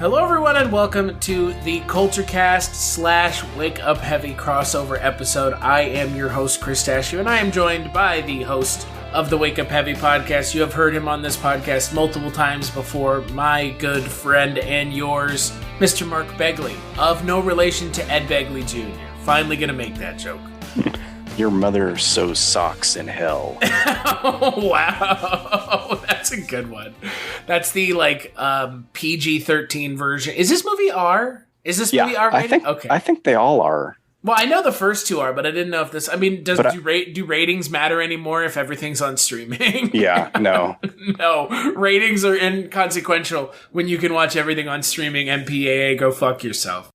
Hello everyone and welcome to the CultureCast / Wake Up Heavy crossover episode. I am your host, Chris Tashew, and I am joined by the host of the Wake Up Heavy podcast. You have heard him on this podcast multiple times before, my good friend and yours, Mr. Mark Begley, of no relation to Ed Begley Jr. Finally gonna make that joke. Your mother sews socks in hell. Oh, wow. That's a good one. That's the, PG-13 version. Is this movie R? Is this movie R-rated? I think they all are. Well, I know the first two are, but I didn't know if this... I mean, do ratings matter anymore if everything's on streaming? Yeah, no. No, ratings are inconsequential when you can watch everything on streaming. MPAA, go fuck yourself.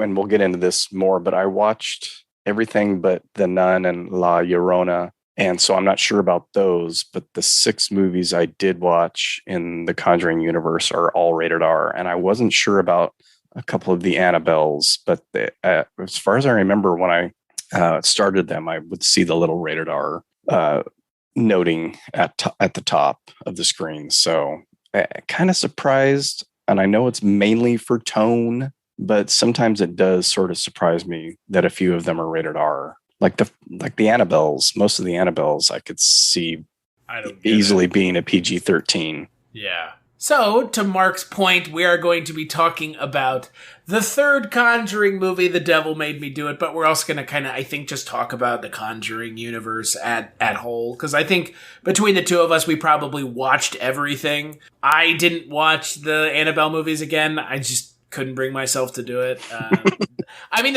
And we'll get into this more, but I watched everything but The Nun and La Llorona, and so I'm not sure about those, but the 6 movies I did watch in the Conjuring Universe are all rated R, and I wasn't sure about a couple of the Annabelles, but as far as I remember, when I started them, I would see the little rated R noting at the top of the screen, so kind of surprised, and I know it's mainly for tone, but sometimes it does sort of surprise me that a few of them are rated R. Like the Annabelles, most of the Annabelles I could see easily being a PG-13. Yeah. So, to Mark's point, we are going to be talking about the third Conjuring movie, The Devil Made Me Do It, but we're also going to kind of, I think, just talk about the Conjuring universe at whole, because I think between the two of us, we probably watched everything. I didn't watch the Annabelle movies again. I just couldn't bring myself to do it. I mean,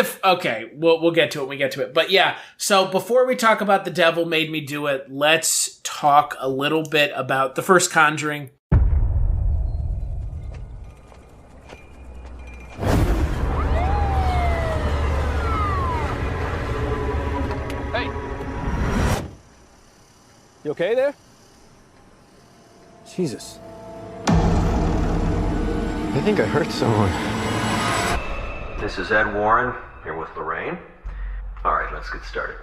we'll get to it when we get to it. But yeah, so before we talk about The Devil Made Me Do It, let's talk a little bit about the first Conjuring. Hey! You okay there? Jesus. I think I hurt someone. This is Ed Warren, here with Lorraine. All right, let's get started.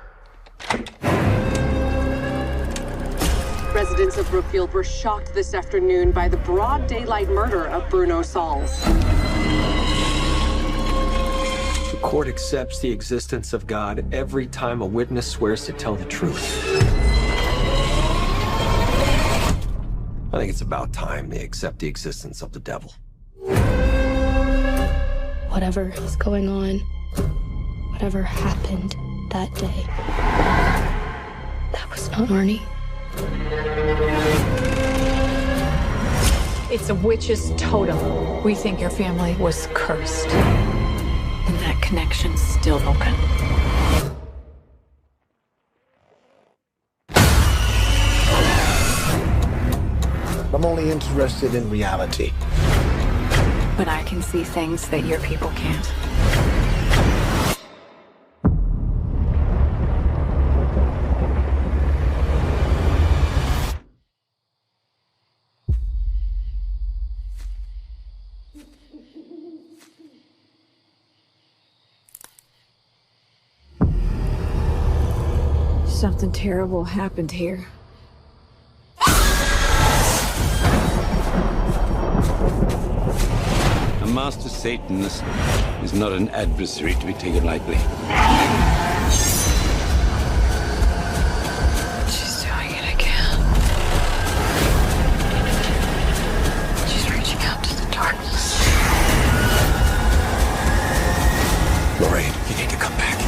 Residents of Brookfield were shocked this afternoon by the broad daylight murder of Bruno Sauls. The court accepts the existence of God every time a witness swears to tell the truth. I think it's about time they accept the existence of the devil. Whatever is going on, whatever happened that day, that was not Arnie. It's a witch's totem. We think your family was cursed. And that connection's still open. I'm only interested in reality. But I can see things that your people can't. Something terrible happened here. A master Satanist is not an adversary to be taken lightly. She's doing it again. She's reaching out to the darkness. Lorraine, you need to come back.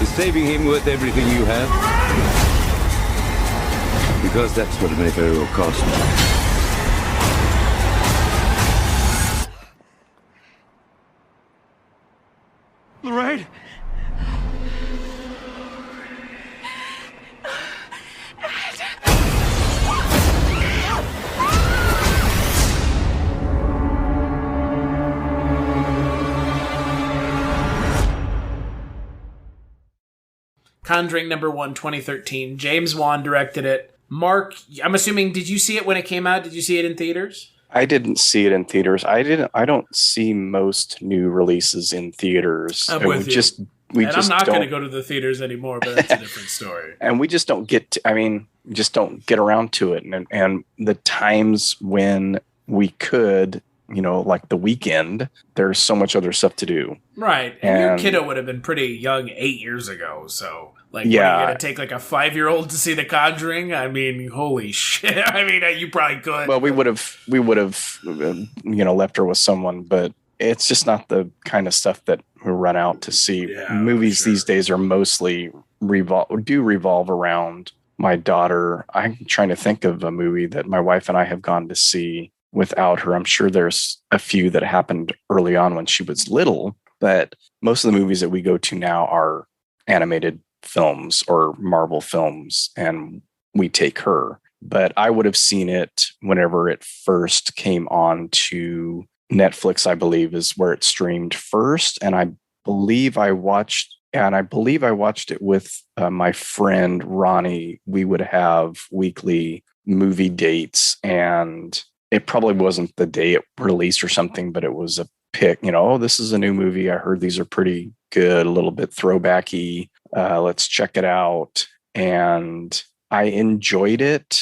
Is saving him worth everything you have? Because that's what it may very well cost. Lorraine! Conjuring number 1, 2013. James Wan directed it. Mark, I'm assuming, did you see it when it came out? Did you see it in theaters? I didn't see it in theaters. I don't see most new releases in theaters. I'm with you. we and just I'm not don't going to go to the theaters anymore, but that's a different story. and we just don't get to, I mean, just don't get around to it. And the times when we could, like the weekend, there's so much other stuff to do. Right. And your kiddo would have been pretty young 8 years ago. So, like, what, are you going to take, like, a 5-year-old to see The Conjuring? I mean, holy shit. I mean, you probably could. Well, we would have, left her with someone, but it's just not the kind of stuff that we run out to see. Yeah, movies these days are mostly revolve around my daughter. I'm trying to think of a movie that my wife and I have gone to see without her. I'm sure there's a few that happened early on when she was little, but most of the movies that we go to now are animated films or Marvel films, and we take her. But I would have seen it whenever it first came on to Netflix, I believe, is where it streamed first. And I believe I watched it with my friend Ronnie. We would have weekly movie dates, and it probably wasn't the day it released or something, but it was a pick, this is a new movie. I heard these are pretty good, a little bit throwbacky. Let's check it out. And I enjoyed it.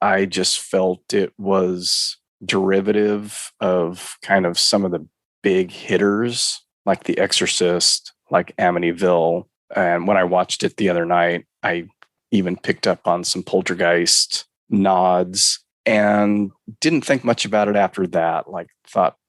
I just felt it was derivative of kind of some of the big hitters like The Exorcist, like Amityville. And when I watched it the other night, I even picked up on some Poltergeist nods and didn't think much about it after that.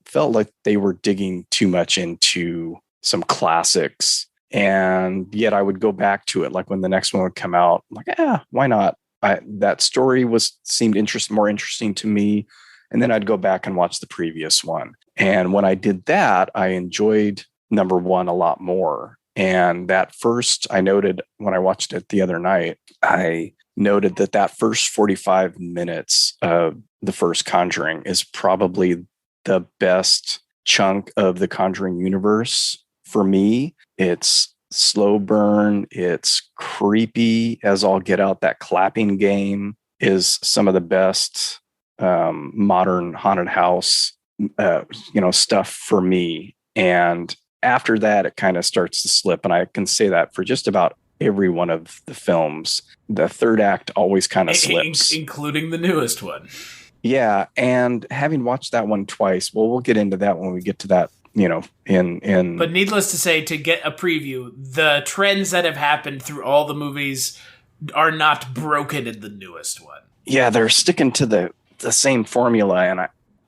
Felt like they were digging too much into some classics. And yet I would go back to it. Like when the next one would come out, I'm like, why not? That story seemed more interesting to me. And then I'd go back and watch the previous one. And when I did that, I enjoyed number one a lot more. And I noted when I watched it the other night, I noted that first 45 minutes of the first Conjuring is probably the best chunk of the Conjuring universe for me. It's slow burn. It's creepy as all get out. That clapping game is some of the best modern haunted house, stuff for me. And after that, it kind of starts to slip. And I can say that for just about every one of the films. The third act always kind of slips. Including the newest one. Yeah. And having watched that one twice, we'll get into that when we get to that, But needless to say, to get a preview, the trends that have happened through all the movies are not broken in the newest one. Yeah, they're sticking to the same formula. And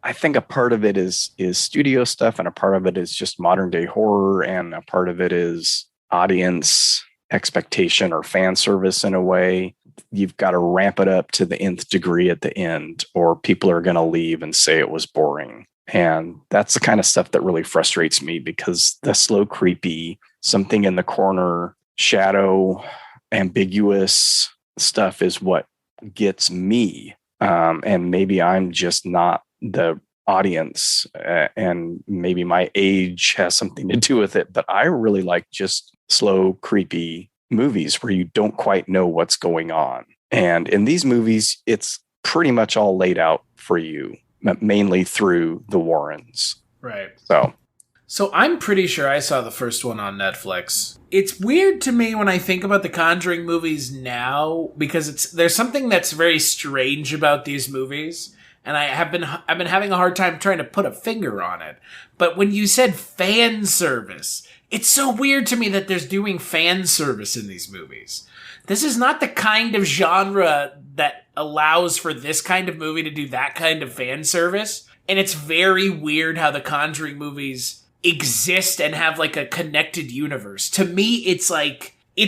I think a part of it is studio stuff, and a part of it is just modern day horror, and a part of it is audience expectation or fan service in a way. You've got to ramp it up to the nth degree at the end, or people are going to leave and say it was boring. And that's the kind of stuff that really frustrates me, because the slow, creepy, something in the corner, shadow, ambiguous stuff is what gets me. And maybe I'm just not the audience, and maybe my age has something to do with it. But I really like just slow, creepy movies where you don't quite know what's going on. And in these movies, it's pretty much all laid out for you, mainly through the Warrens. Right. So I'm pretty sure I saw the first one on Netflix. It's weird to me when I think about the Conjuring movies now, because there's something that's very strange about these movies, and I've been having a hard time trying to put a finger on it. But when you said fan service, it's so weird to me that there's doing fan service in these movies. This is not the kind of genre that allows for this kind of movie to do that kind of fan service. And it's very weird how the Conjuring movies exist and have like a connected universe. To me, it's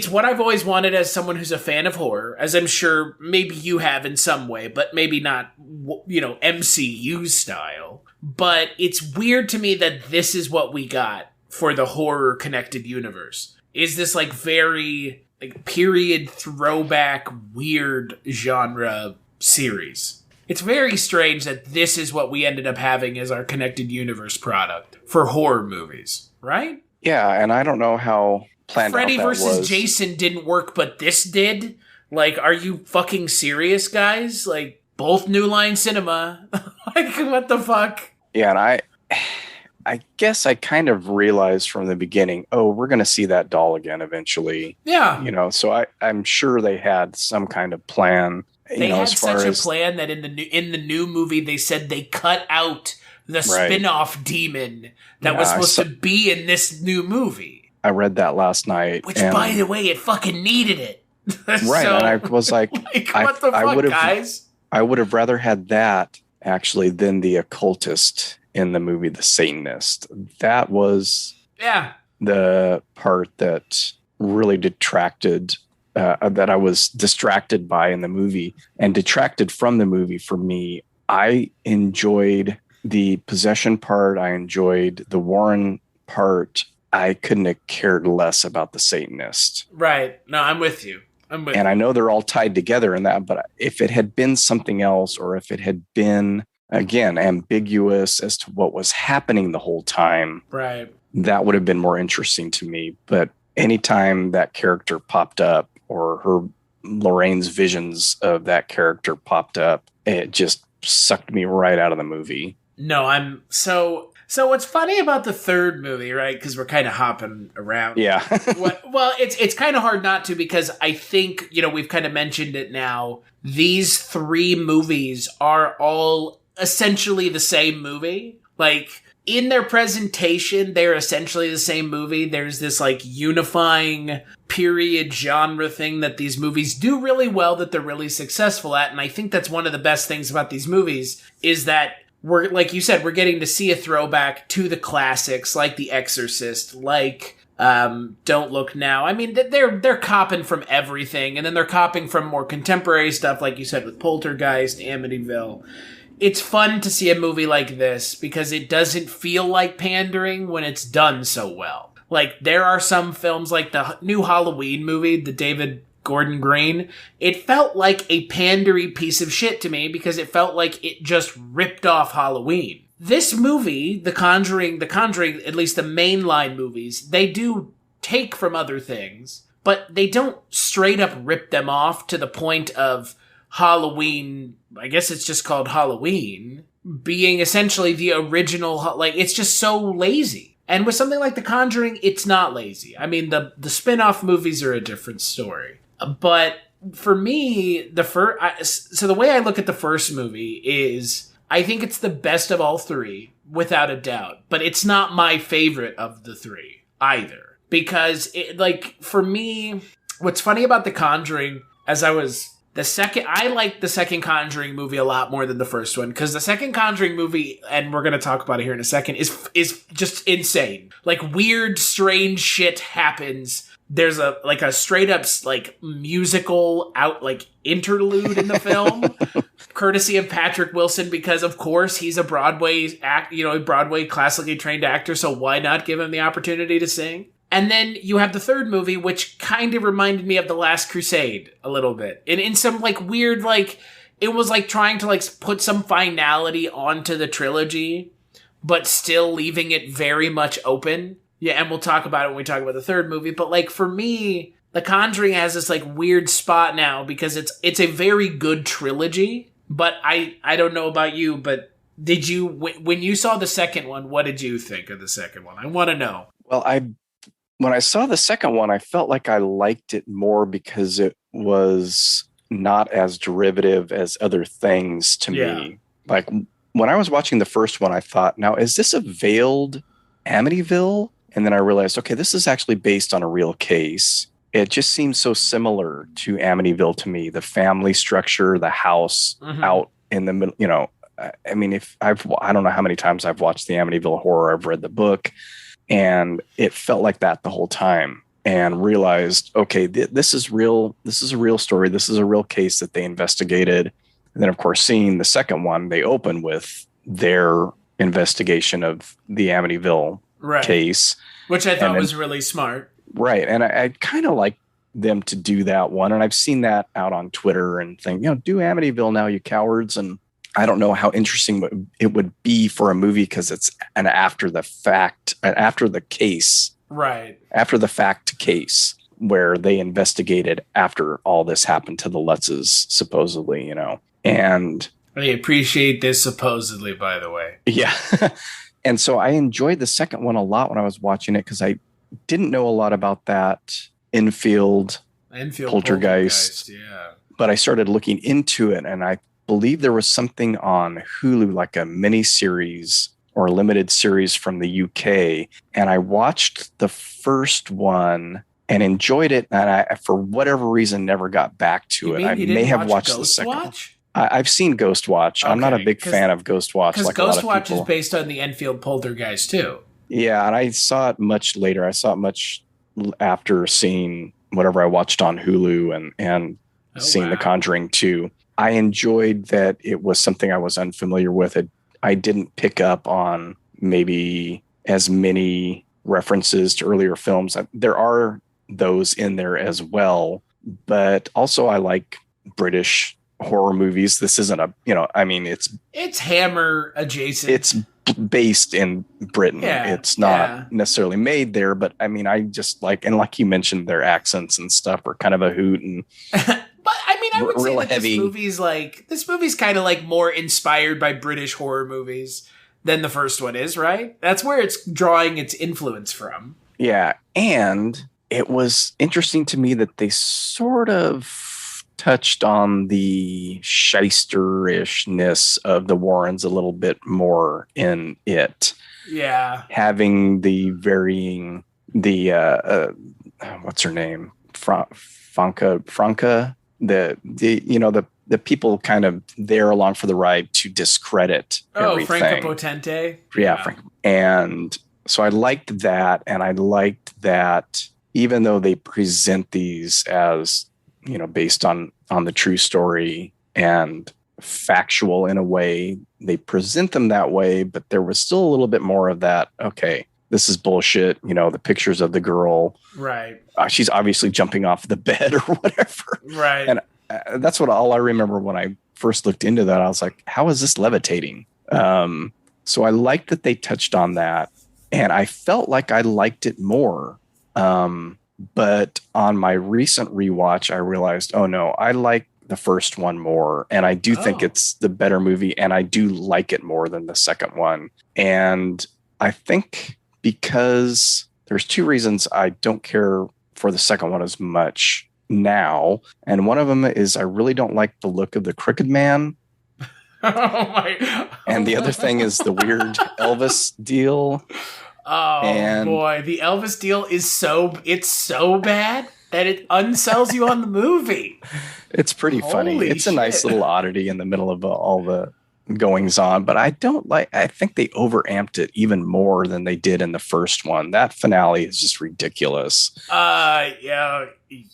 what I've always wanted as someone who's a fan of horror, as I'm sure maybe you have in some way, but maybe not, MCU style. But it's weird to me that this is what we got for the horror connected universe. Is this like very period throwback weird genre series? It's very strange that this is what we ended up having as our connected universe product for horror movies, right? Yeah, and I don't know how planned Freddy out that versus was. Jason didn't work, but this did? Are you fucking serious, guys? Both New Line Cinema. What the fuck? Yeah, and I guess I kind of realized from the beginning, oh, we're going to see that doll again eventually. Yeah. You know, so I'm sure they had some kind of plan. They had such a plan that in the new movie, they said they cut out the spin-off demon that was supposed to be in this new movie. I read that last night. Which, by the way, it fucking needed it. Right, so, and I was like what the fuck, guys? I would have rather had that, actually, than the occultist in the movie The Satanist. That was the part that really detracted, that I was distracted by in the movie and detracted from the movie for me. I enjoyed the possession part. I enjoyed the Warren part. I couldn't have cared less about the Satanist. Right. No, I'm with you. And I know they're all tied together in that, but if it had been something else, or if it had been, again, ambiguous as to what was happening the whole time, right, that would have been more interesting to me. But anytime that character popped up, or Lorraine's visions of that character popped up, it just sucked me right out of the movie. No, So what's funny about the third movie, right? Because we're kind of hopping around. Yeah. Well, it's kind of hard not to, because I think, we've kind of mentioned it now. These three movies are all essentially the same movie. Like, in their presentation, they're essentially the same movie. There's this, like, unifying period genre thing that these movies do really well, that they're really successful at. And I think that's one of the best things about these movies, is that we're, like you said, we're getting to see a throwback to the classics, like The Exorcist, like Don't Look Now. I mean, they're copping from everything, and then they're copping from more contemporary stuff, like you said, with Poltergeist, Amityville. It's fun to see a movie like this because it doesn't feel like pandering when it's done so well. Like, there are some films, like the new Halloween movie, the David Gordon Green, it felt like a pandery piece of shit to me because it felt like it just ripped off Halloween. This movie, The Conjuring, at least the mainline movies, they do take from other things, but they don't straight up rip them off to the point of Halloween, I guess it's just called Halloween, being essentially the original, like, it's just so lazy. And with something like The Conjuring, it's not lazy. I mean, the spin-off movies are a different story. But for me, so the way I look at the first movie is, I think it's the best of all three, without a doubt. But it's not my favorite of the three either. Because, for me, what's funny about The Conjuring, I like the second Conjuring movie a lot more than the first one, because the second Conjuring movie, and we're going to talk about it here in a second, is just insane. Like, weird, strange shit happens. There's a straight up, like, musical interlude in the film, courtesy of Patrick Wilson, because of course he's a Broadway Broadway classically trained actor, so why not give him the opportunity to sing? And then you have the third movie, which kind of reminded me of The Last Crusade a little bit. And in some, like, weird, like, it was like trying to, like, put some finality onto the trilogy, but still leaving it very much open. Yeah, and we'll talk about it when we talk about the third movie. But, like, for me, The Conjuring has this, like, weird spot now because it's a very good trilogy. But I don't know about you, but did you, when you saw the second one, what did you think of the second one? I want to know. Well, when I saw the second one, I felt like I liked it more because it was not as derivative as other things to me. Like, when I was watching the first one, I thought, now, is this a veiled Amityville? And then I realized, okay, this is actually based on a real case. It just seems so similar to Amityville to me. The family structure, the house out in the middle, I mean, I don't know how many times I've watched the Amityville Horror. I've read the book. And it felt like that the whole time, and realized, okay, this is real. This is a real story. This is a real case that they investigated. And then, of course, seeing the second one, they open with their investigation of the Amityville case. Which I thought was really smart. Right. And I kind of like them to do that one. And I've seen that out on Twitter and think, do Amityville now, you cowards. And I don't know how interesting it would be for a movie because it's an after the fact case where they investigated after all this happened to the Lutzes, supposedly, and I appreciate this supposedly, by the way. Yeah. And so I enjoyed the second one a lot when I was watching it because I didn't know a lot about that Enfield poltergeist. Yeah. But I started looking into it, and I believe there was something on Hulu, like a mini series or a limited series from the UK. And I watched the first one and enjoyed it. And I, for whatever reason, never got back to it. I may have watched the second one. I've seen Ghost Watch. Okay, I'm not a big fan of Ghost Watch. Because Ghost Watch is based on the Enfield poltergeist too. Yeah, and I saw it much later. I saw it much after seeing whatever I watched on Hulu and seeing The Conjuring 2. I enjoyed that it was something I was unfamiliar with. I didn't pick up on maybe as many references to earlier films. There are those in there as well, but also I like British horror movies. This isn't it's Hammer adjacent. It's based in Britain. Yeah, it's not necessarily made there, but I mean, I just like you mentioned, their accents and stuff are kind of a hoot. And but I mean, I would say that heavy. This movie's kind of like more inspired by British horror movies than the first one is, right? That's where it's drawing its influence from. Yeah, and it was interesting to me that they sort of touched on the shyster-ishness of the Warrens a little bit more in it. Yeah. Having the varying, what's her name? Franca, the people kind of there along for the ride to discredit everything. Franca Potente. Yeah. And so I liked that. And I liked that even though they present these as, based on the true story and factual in a way, they present them that way, but there was still a little bit more of that. Okay, this is bullshit. The pictures of the girl, right? She's obviously jumping off the bed or whatever, right? And that's what all I remember when I first looked into that. I was like, how is this levitating? So I liked that they touched on that, and I felt like I liked it more. But on my recent rewatch, I realized, oh no, I like the first one more. And I do think it's the better movie. And I do like it more than the second one. And I think because there's two reasons I don't care for the second one as much now. And one of them is I really don't like the look of the Crooked Man. And the other thing is the weird Elvis deal. Oh boy, the Elvis deal is so bad that it unsells you on the movie. It's pretty funny. It's a nice little oddity in the middle of all the goings on, but I think they overamped it even more than they did in the first one. That finale is just ridiculous.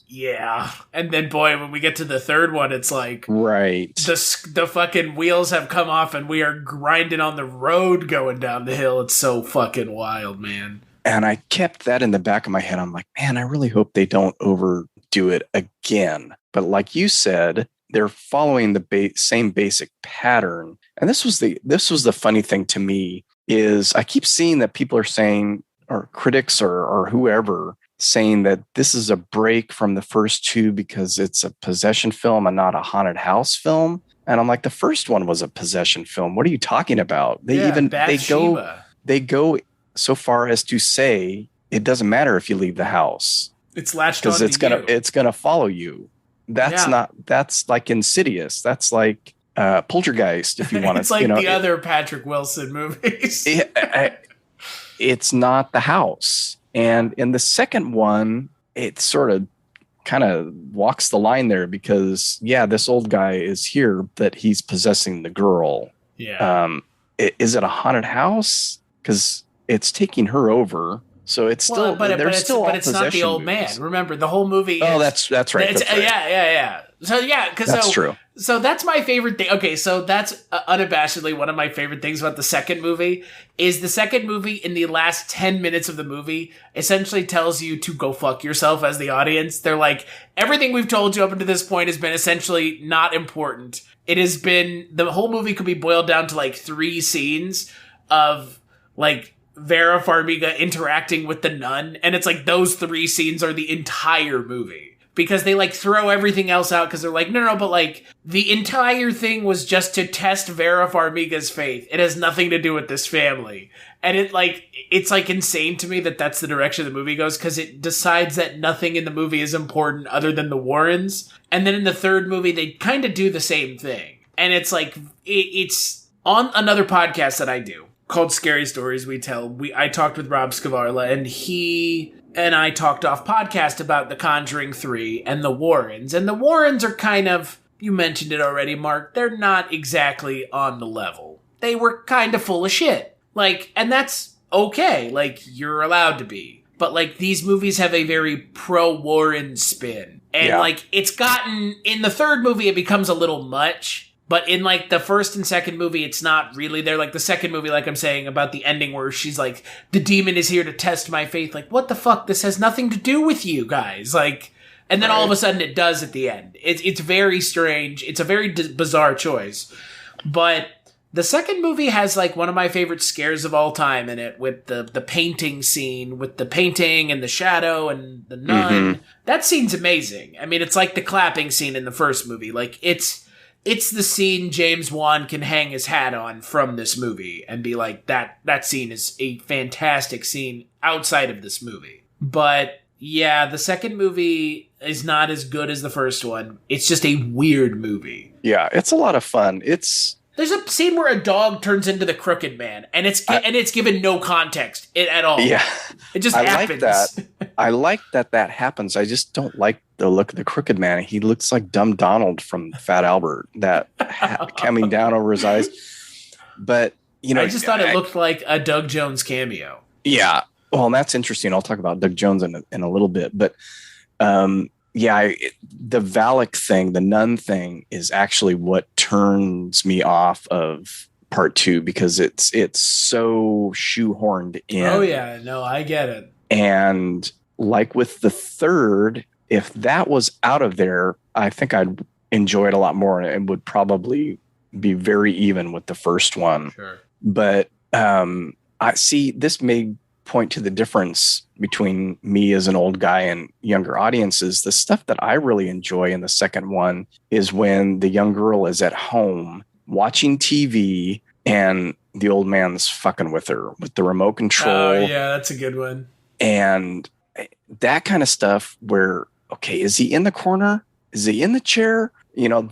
Yeah. And then boy, when we get to the third one, it's like right. The fucking wheels have come off and we are grinding on the road going down the hill. It's so fucking wild, man. And I kept that in the back of my head. I'm like, man, I really hope they don't overdo it again. But like you said, they're following the same basic pattern. And this was the funny thing to me is I keep seeing that people are saying, or critics or whoever, saying that this is a break from the first two because it's a possession film and not a haunted house film. And I'm like, the first one was a possession film. What are you talking about? They go so far as to say it doesn't matter if you leave the house. It's latched on to you. It's gonna follow you. That's like Insidious. That's like Poltergeist, if you want to. It's like the other Patrick Wilson movies. It's not the house. And in the second one, it sort of kind of walks the line there because, this old guy is here, but he's possessing the girl. Yeah. Is it a haunted house? Because it's taking her over. So it's still, but it's not the old man. Remember, the whole movie. Oh, that's right. That's right. Yeah. So that's true. So that's my favorite thing. Okay, so that's unabashedly one of my favorite things about the second movie. Is the second movie in the last 10 minutes of the movie essentially tells you to go fuck yourself as the audience. They're like, everything we've told you up until this point has been essentially not important. It has been, the whole movie could be boiled down to like 3 scenes of like Vera Farmiga interacting with the nun, and it's like those 3 scenes are the entire movie. because they like throw everything else out because they're like, no, but like the entire thing was just to test Vera Farmiga's faith. It has nothing to do with this family. And it's like insane to me that that's the direction the movie goes, because it decides that nothing in the movie is important other than the Warrens. And then in the third movie, they kind of do the same thing. And it's like, it's on another podcast that I do called Scary Stories We Tell. I talked with Rob Scavarla, and he and I talked off podcast about The Conjuring 3 and the Warrens. And the Warrens are kind of, you mentioned it already, Mark, they're not exactly on the level. They were kind of full of shit. Like, and that's okay. Like, you're allowed to be. But, like, these movies have a very pro-Warren spin. And, like, it's gotten, in the third movie, it becomes a little much. But in, like, the first and second movie, it's not really there. Like, the second movie, like I'm saying, about the ending where she's like, the demon is here to test my faith. Like, what the fuck? This has nothing to do with you guys. Like, and then all of a sudden it does at the end. It's very strange. It's a very bizarre choice. But the second movie has, like, one of my favorite scares of all time in it, with the painting scene, with the painting and the shadow and the nun. Mm-hmm. That scene's amazing. I mean, it's like the clapping scene in the first movie. Like, it's the scene James Wan can hang his hat on from this movie and be like, that scene is a fantastic scene outside of this movie. But yeah, the second movie is not as good as the first one. It's just a weird movie. Yeah, it's a lot of fun. There's a scene where a dog turns into the Crooked Man, and it's given no context at all. Yeah, it just happens. I like that happens. I just don't like the look of the Crooked Man. He looks like Dumb Donald from Fat Albert, that hat coming down over his eyes. But I just thought it looked like a Doug Jones cameo. Yeah, well, and that's interesting. I'll talk about Doug Jones in a little bit, but the Valak thing, the nun thing, is actually what turns me off of part 2, because it's so shoehorned in. Oh yeah, no, I get it. And like with the third, if that was out of there, I think I'd enjoy it a lot more, and would probably be very even with the first one. Sure. But I see this may point to the difference between me as an old guy and younger audiences. The stuff that I really enjoy in the second one is when the young girl is at home watching TV and the old man's fucking with her with the remote control. Oh yeah, that's a good one. And that kind of stuff where, okay, is he in the corner? Is he in the chair?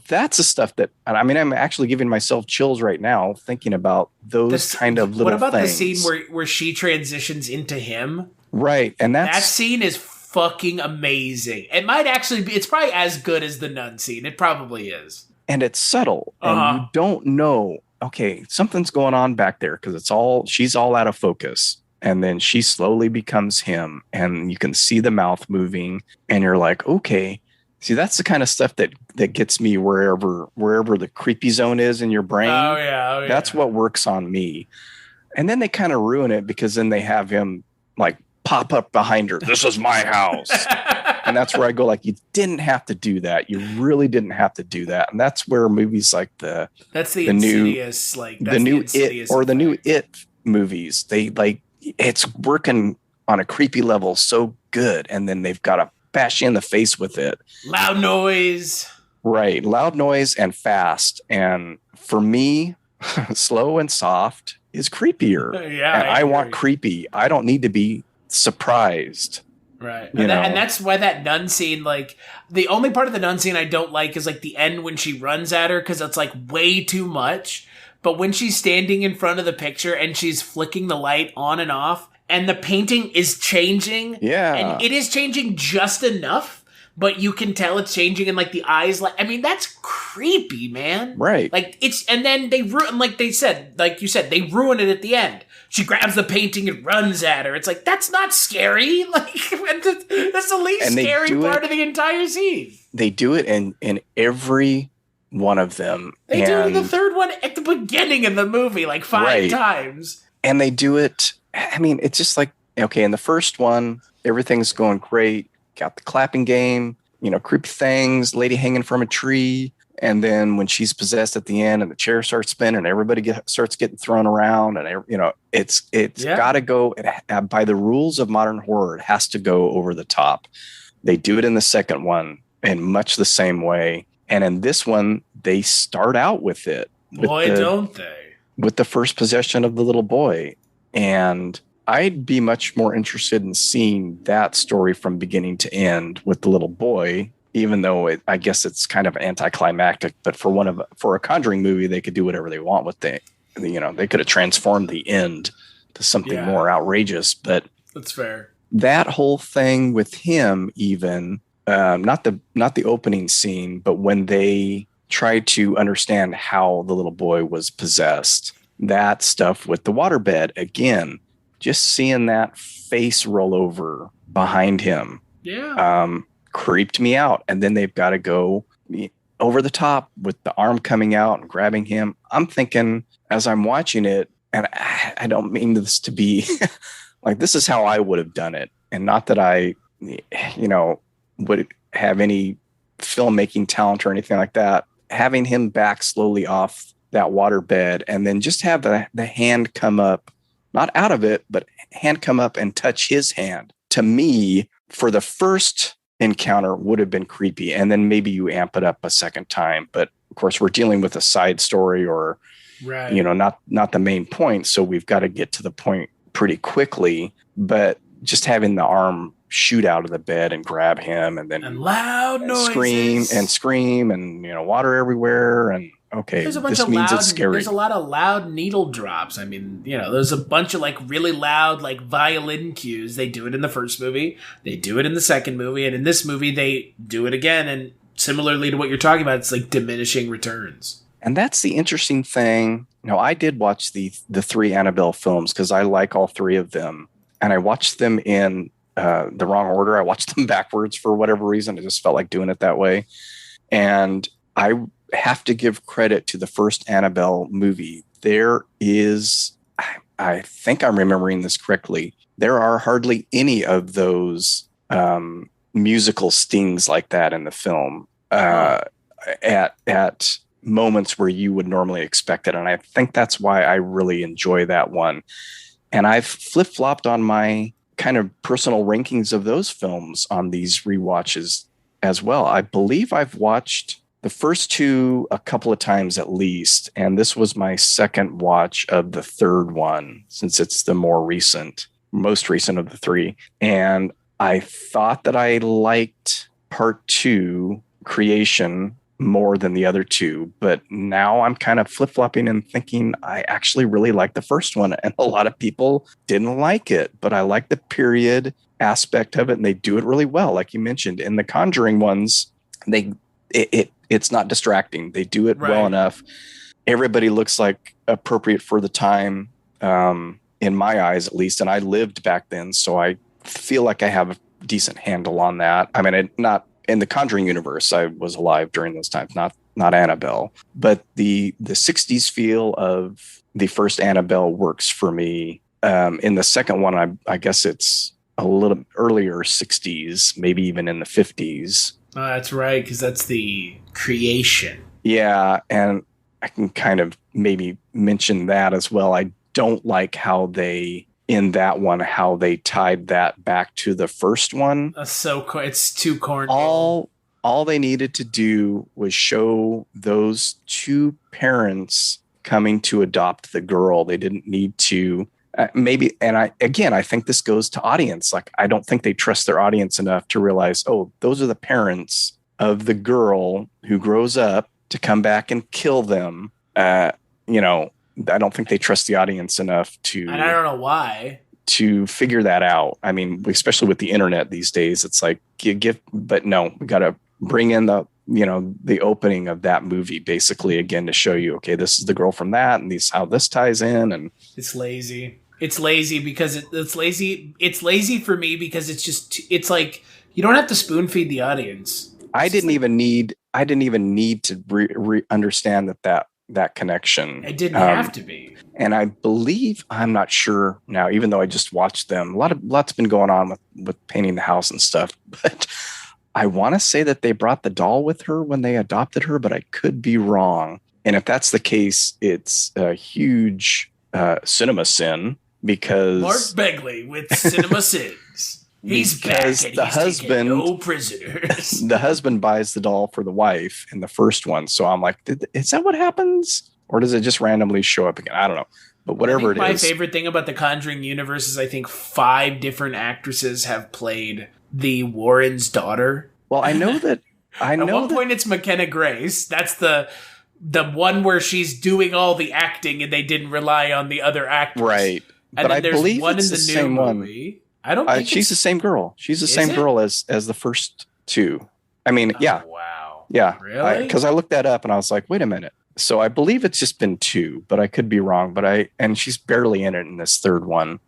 That's the stuff that, I mean, I'm actually giving myself chills right now thinking about those kind of little things. What about the scene where she transitions into him? Right. And that scene is fucking amazing. It might actually be, it's probably as good as the nun scene. It probably is. And it's subtle. And you don't know, okay, something's going on back there, because she's all out of focus. And then she slowly becomes him, and you can see the mouth moving, and you're like, okay. See, that's the kind of stuff that gets me wherever the creepy zone is in your brain. Oh yeah. That's what works on me. And then they kind of ruin it, because then they have him like pop up behind her. This is my house. And that's where I go, like, you didn't have to do that. You really didn't have to do that. And that's where movies like the Insidious, new It movies, they like, it's working on a creepy level so good, and then they've got to bash you in the face with it. Loud noise. Right. Loud noise and fast. And for me, slow and soft is creepier. Yeah. And I want creepy. I don't need to be surprised. Right. And that's why that nun scene, like, the only part of the nun scene I don't like is like the end when she runs at her, because it's like way too much. But when she's standing in front of the picture and she's flicking the light on and off, and the painting is changing. Yeah. And it is changing just enough, but you can tell it's changing, and like the eyes, like, I mean, that's creepy, man. Right. Like, and then they ruin, like you said, they ruin it at the end. She grabs the painting and runs at her. It's like, that's not scary. Like, that's the least scary part of the entire scene. They do it in every one of them. They do it in the third one at the beginning of the movie, like 5 times. And they do it, I mean, it's just like, okay, in the first one, everything's going great. Got the clapping game, creepy things, lady hanging from a tree. And then when she's possessed at the end and the chair starts spinning and everybody starts getting thrown around, and, it's got to go by the rules of modern horror. It has to go over the top. They do it in the second one in much the same way. And in this one, they start out with it. Don't they? With the first possession of the little boy. And I'd be much more interested in seeing that story from beginning to end with the little boy, even though I guess it's kind of anticlimactic. But for a Conjuring movie, they could do whatever they want with they could have transformed the end to something more outrageous. But that's fair. That whole thing with him, even not the opening scene, but when they tried to understand how the little boy was possessed, that stuff with the waterbed, again, just seeing that face roll over behind him, creeped me out. And then they've got to go over the top with the arm coming out and grabbing him. I'm thinking as I'm watching it, and I don't mean this to be like, this is how I would have done it. And not that I, would have any filmmaking talent or anything like that. Having him back slowly off that waterbed and then just have the hand come up, not out of it, but hand come up and touch his hand. To me, for the first encounter would have been creepy. And then maybe you amp it up a second time. But of course, we're dealing with a side story or, not the main point. So we've got to get to the point pretty quickly. But just having the arm shoot out of the bed and grab him and then loud noises. scream and water everywhere and okay, there's a bunch this of means loud, it's scary. There's a lot of loud needle drops. I mean, there's a bunch of like really loud like violin cues. They do it in the first movie, they do it in the second movie, and in this movie they do it again. And similarly to what you're talking about, it's like diminishing returns. And that's the interesting thing. I did watch the 3 Annabelle films because I like all 3 of them, and I watched them in the wrong order. I watched them backwards for whatever reason. I just felt like doing it that way. And I have to give credit to the first Annabelle movie. There is, I think I'm remembering this correctly, there are hardly any of those musical stings like that in the film at moments where you would normally expect it. And I think that's why I really enjoy that one. And I've flip-flopped on my kind of personal rankings of those films on these rewatches as well. I believe I've watched the first 2 a couple of times at least, and this was my second watch of the third one since it's the most recent of the 3. And I thought that I liked part 2, Creation, more than the other 2, but now I'm kind of flip-flopping and thinking I actually really like the first one, and a lot of people didn't like it, but I like the period aspect of it, and they do it really well. Like you mentioned, in the Conjuring ones, it's not distracting. They do it well enough. Everybody looks like appropriate for the time, in my eyes at least, and I lived back then, so I feel like I have a decent handle on that. I mean, not in the Conjuring universe, I was alive during those times, not Annabelle. But the 60s feel of the first Annabelle works for me. In the second one, I guess it's a little earlier 60s, maybe even in the 50s. Oh, that's right, because that's the Creation. Yeah, and I can kind of maybe mention that as well. I don't like how they tied that back to the first one. It's too corny. All they needed to do was show those 2 parents coming to adopt the girl. They didn't need to I think this goes to audience. Like, I don't think they trust their audience enough to realize, those are the parents of the girl who grows up to come back and kill them. I don't think they trust the audience enough to, and I don't know why, to figure that out. I mean, especially with the internet these days, it's like but no, we got to bring in the opening of that movie basically again to show you, okay, this is the girl from that, and how this ties in. And it's lazy. It's lazy because it's lazy. It's lazy for me because it's like you don't have to spoon feed the audience. I didn't even need to understand that connection. It didn't have to be. And I believe, I'm not sure now, even though I just watched them, lots been going on with painting the house and stuff, but I want to say that they brought the doll with her when they adopted her, but I could be wrong. And if that's the case, it's a huge cinema sin, because Mark Begley with cinema sins. He's because back and the he's husband, taking no prisoners. the husband buys the doll for the wife in the first one. So I'm like, is that what happens? Or does it just randomly show up again? I don't know. But whatever it is. My favorite thing about the Conjuring universe is I think 5 different actresses have played the Warren's daughter. Well, I know that. At one point, it's McKenna Grace. That's the one where she's doing all the acting and they didn't rely on the other actors. Right. And but then I there's believe one it's in the the same new one. movie. I don't think she's the same girl. She's the same girl as the first 2. I mean, yeah. Wow. Yeah. Really? Because I looked that up and I was like, wait a minute. So I believe it's just been 2, but I could be wrong. And she's barely in it in this third one.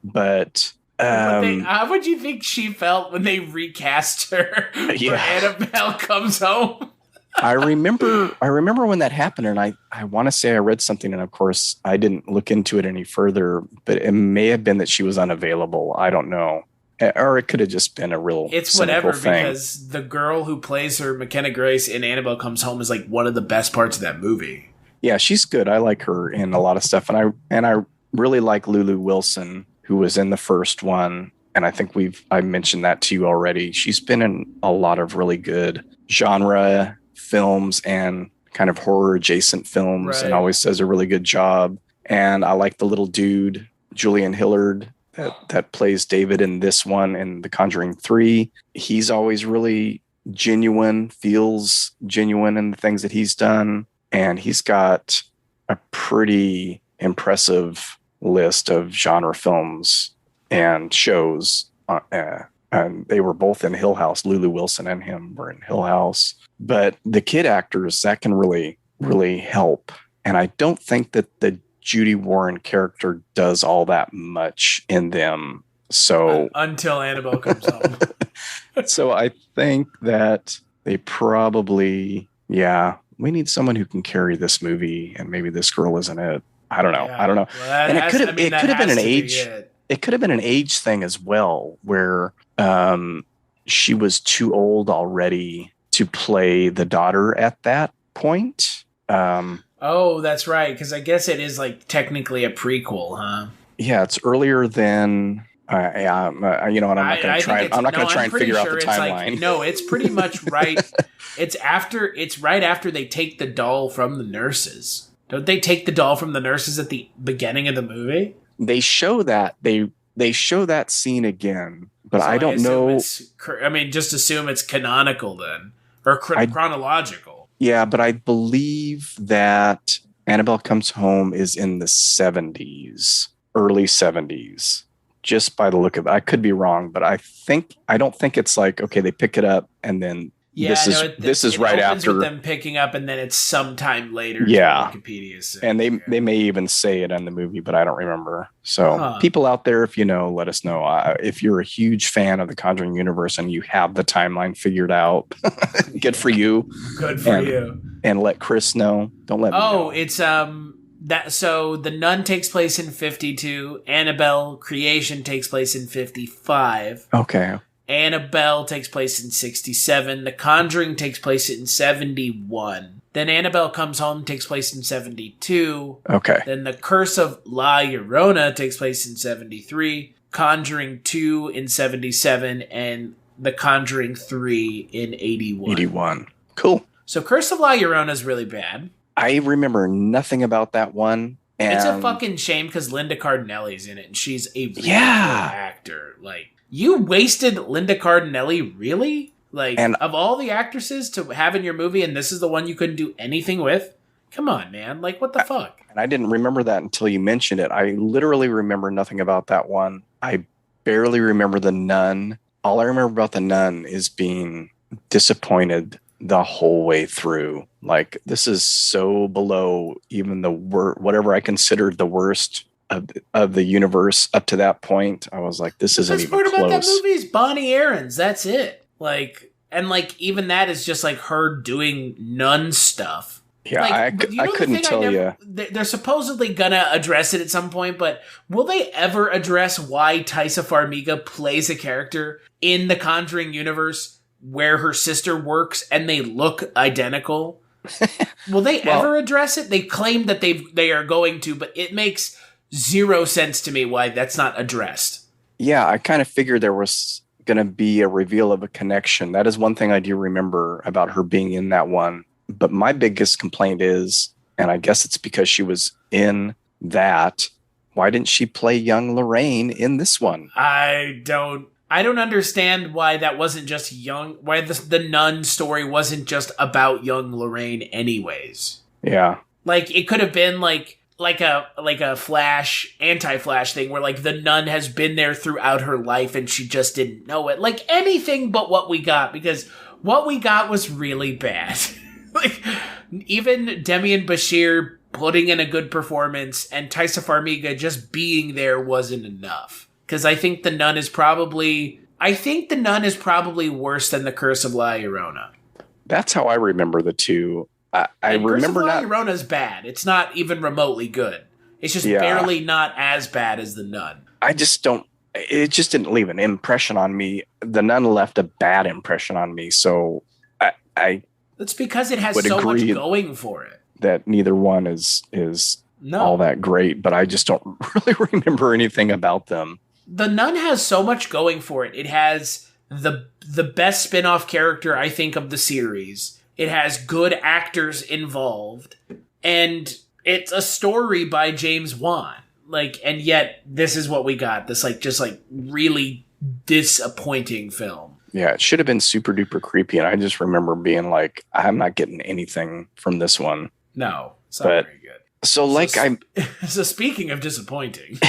But how would you think she felt when they recast her for Annabelle Comes Home? I remember when that happened, and I want to say I read something, and of course I didn't look into it any further, but it may have been that she was unavailable. I don't know. Or it could have just been a real It's whatever, thing. because the girl who plays her, McKenna Grace, in Annabelle Comes Home is like one of the best parts of that movie. Yeah, she's good. I like her in a lot of stuff. And I really like Lulu Wilson, who was in the first one. And I think I mentioned that to you already. She's been in a lot of really good genre films and kind of horror adjacent films, and always does a really good job. And I like the little dude, Julian Hillard, that plays David in this one, in The Conjuring 3. He's always really genuine, feels genuine in the things that he's done. And he's got a pretty impressive list of genre films and shows. And they were both in Hill House. Lulu Wilson and him were in Hill House. But the kid actors, that can really, really help. And I don't think that the Judy Warren character does all that much in them. So until Annabelle Comes Home. So I think that they probably, we need someone who can carry this movie, and maybe this girl isn't it. I don't know. Yeah. I don't know. Well, and it could have been an age. It. It could have been an age thing as well, where she was too old already to play the daughter at that point. Oh, that's right. Because I guess it is like technically a prequel, huh? Yeah, it's earlier than. And I'm not going to try. I'm not going to try and figure out the timeline. It's pretty much right. It's right after they take the doll from the nurses. Don't they take the doll from the nurses at the beginning of the movie? They show that they show that scene again, but I don't know. Just assume it's canonical then, or chronological. Yeah, but I believe that Annabelle Comes Home is in the 70s, early 70s. Just by the look of it, I could be wrong, but I don't think it's like, okay, they pick it up and then this is right after with them picking up, and then it's sometime later. Yeah, Wikipedia says. And they may even say it in the movie, but I don't remember. So people out there, if you know, let us know. If you're a huge fan of the Conjuring universe and you have the timeline figured out, good for you. Good for you. And let Chris know. Don't let me know. It's so The Nun takes place in 52. Annabelle Creation takes place in 55. Okay. Annabelle takes place in 67. The Conjuring takes place in 71. Then Annabelle Comes Home takes place in 72. Okay. Then The Curse of La Llorona takes place in 73. Conjuring 2 in 77. And The Conjuring 3 in 81. 81. Cool. So Curse of La Llorona is really bad. I remember nothing about that one. And it's a fucking shame because Linda Cardinelli's in it, and she's a really good actor. Like, you wasted Linda Cardinelli, really? Like, of all the actresses to have in your movie, and this is the one you couldn't do anything with? Come on, man. Like, what the fuck? And I didn't remember that until you mentioned it. I literally remember nothing about that one. I barely remember The Nun. All I remember about The Nun is being disappointed the whole way through. Like, this is so below even the whatever I considered the worst of the universe up to that point. I was like, this isn't even close. The best part about that movie is Bonnie Aarons. That's it. Like, and like, even that is just like her doing nun stuff. Yeah, like, I couldn't tell you. They're supposedly gonna address it at some point, but will they ever address why Taissa Farmiga plays a character in the Conjuring universe where her sister works and they look identical? Will they ever address it? They claim that they are going to, but it makes zero sense to me why that's not addressed. Yeah, I kind of figured there was going to be a reveal of a connection. That is one thing I do remember about her being in that one. But my biggest complaint is, and I guess it's because she was in that, why didn't she play young Lorraine in this one? I don't understand why that wasn't just young, why the nun story wasn't just about young Lorraine anyways. Yeah. Like, it could have been like a Flash, anti-Flash thing where, like, the nun has been there throughout her life and she just didn't know it. Like, anything but what we got, because what we got was really bad. Like, even Demian Bashir putting in a good performance and Taissa Farmiga just being there wasn't enough. Because I think the nun is probably worse than the Curse of La Llorona. That's how I remember the two. I remember Curse of La Llorona's bad. It's not even remotely good. It's just barely not as bad as the nun. It just didn't leave an impression on me. The nun left a bad impression on me. So That's because it has so much going for it. That neither one is all that great, but I just don't really remember anything about them. The nun has so much going for it. It has the best spin-off character, I think, of the series. It has good actors involved, and it's a story by James Wan. Like, and yet this is what we got. This just really disappointing film. Yeah, it should have been super duper creepy, and I just remember being like, I'm not getting anything from this one. No, it's not very good. So speaking of disappointing,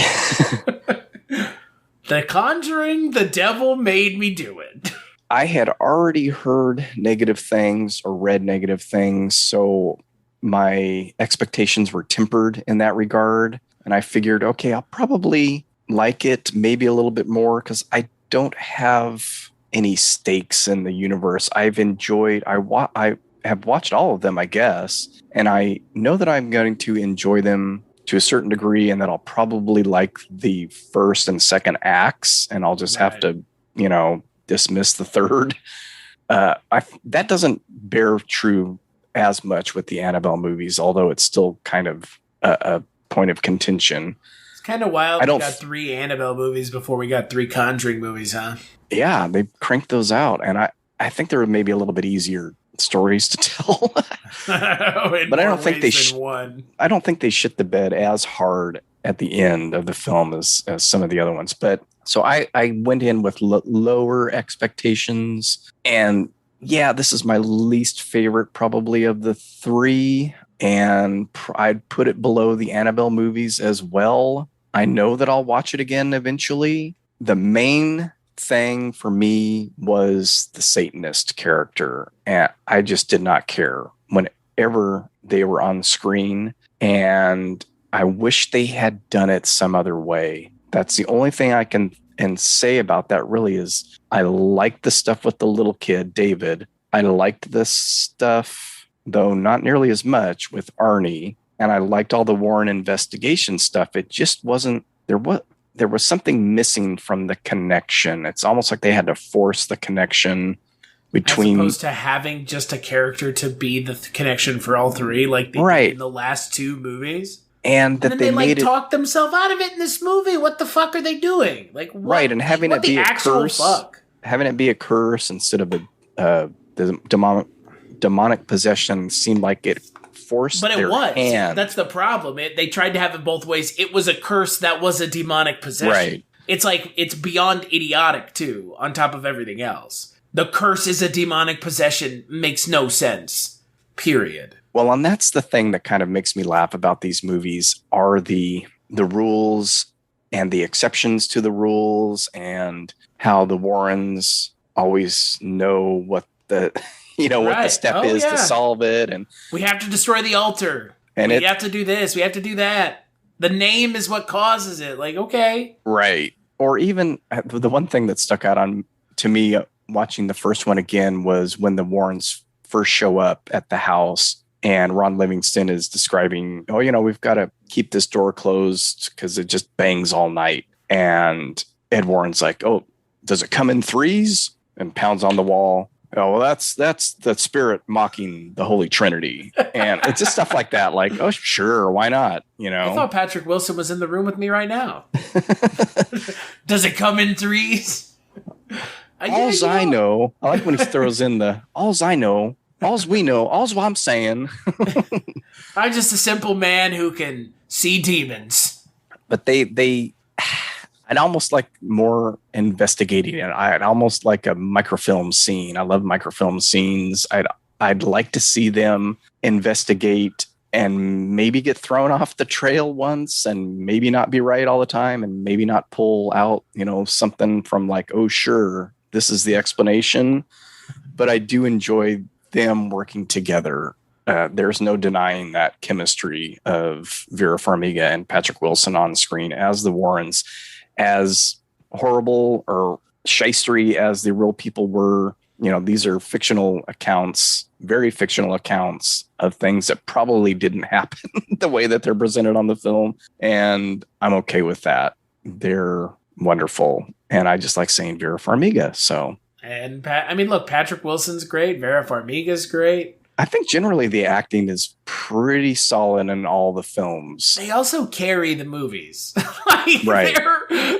The Conjuring, the devil made me do it. I had already heard negative things or read negative things, so my expectations were tempered in that regard. And I figured, okay, I'll probably like it maybe a little bit more because I don't have any stakes in the universe. I've enjoyed, I have watched all of them, I guess, and I know that I'm going to enjoy them to a certain degree and that I'll probably like the first and second acts, and I'll just have to, dismiss the third. That doesn't bear true as much with the Annabelle movies, although it's still kind of a point of contention. It's kind of wild. We got 3 Annabelle movies before we got 3 Conjuring movies, huh? Yeah, they cranked those out, and I think they were maybe a little bit easier stories to tell. But I don't think I don't think they shit the bed as hard at the end of the film as some of the other ones. But so I went in with lower expectations, and yeah, this is my least favorite probably of the 3, and I'd put it below the Annabelle movies as well. I know that I'll watch it again eventually. The main thing for me was the Satanist character, and I just did not care whenever they were on screen, and I wish they had done it some other way. That's the only thing I can say about that really is I liked the stuff with the little kid, David. I liked this stuff, though not nearly as much, with Arnie, and I liked all the Warren investigation stuff. It just wasn't, there was something missing from the connection. It's almost like they had to force the connection between, as opposed to having just a character to be the connection for all 3, like they did in the last 2 movies. And that they talked themselves out of it in this movie. What the fuck are they doing? Like, what? Right, and having it be a curse, having it be a curse instead of the demonic possession seemed like it forced. But their hand. That's the problem. They tried to have it both ways. It was a curse that was a demonic possession. Right. It's like it's beyond idiotic too. On top of everything else, the curse is a demonic possession. Makes no sense. Period. Well, and that's the thing that kind of makes me laugh about these movies are the rules and the exceptions to the rules, and how the Warrens always know what the what the step is to solve it, and we have to destroy the altar, and we have to do this, we have to do that. The name is what causes it. Like, okay, right? Or even the one thing that stuck out to me watching the first one again was when the Warrens first show up at the house. And Ron Livingston is describing, we've got to keep this door closed because it just bangs all night. And Ed Warren's like, oh, does it come in 3s? And pounds on the wall. Oh, well, that's the spirit mocking the Holy Trinity. And it's just stuff like that. Like, oh, sure, why not? You know, I thought Patrick Wilson was in the room with me right now. Does it come in threes? All's I know. I like when he throws in the all's I know. All's we know. All's what I'm saying. I'm just a simple man who can see demons. But I'd almost like more investigating it. I'd almost like a microfilm scene. I love microfilm scenes. I'd like to see them investigate and maybe get thrown off the trail once and maybe not be right all the time and maybe not pull out, something from like, oh, sure, this is the explanation. But I do enjoy them working together. There's no denying that chemistry of Vera Farmiga and Patrick Wilson on screen as the Warrens. As horrible or shystery as the real people were, these are fictional accounts, very fictional accounts of things that probably didn't happen the way that they're presented on the film. And I'm okay with that. They're wonderful. And I just like saying Vera Farmiga. So, and look, Patrick Wilson's great. Vera Farmiga's great. I think generally the acting is pretty solid in all the films. They also carry the movies. Right.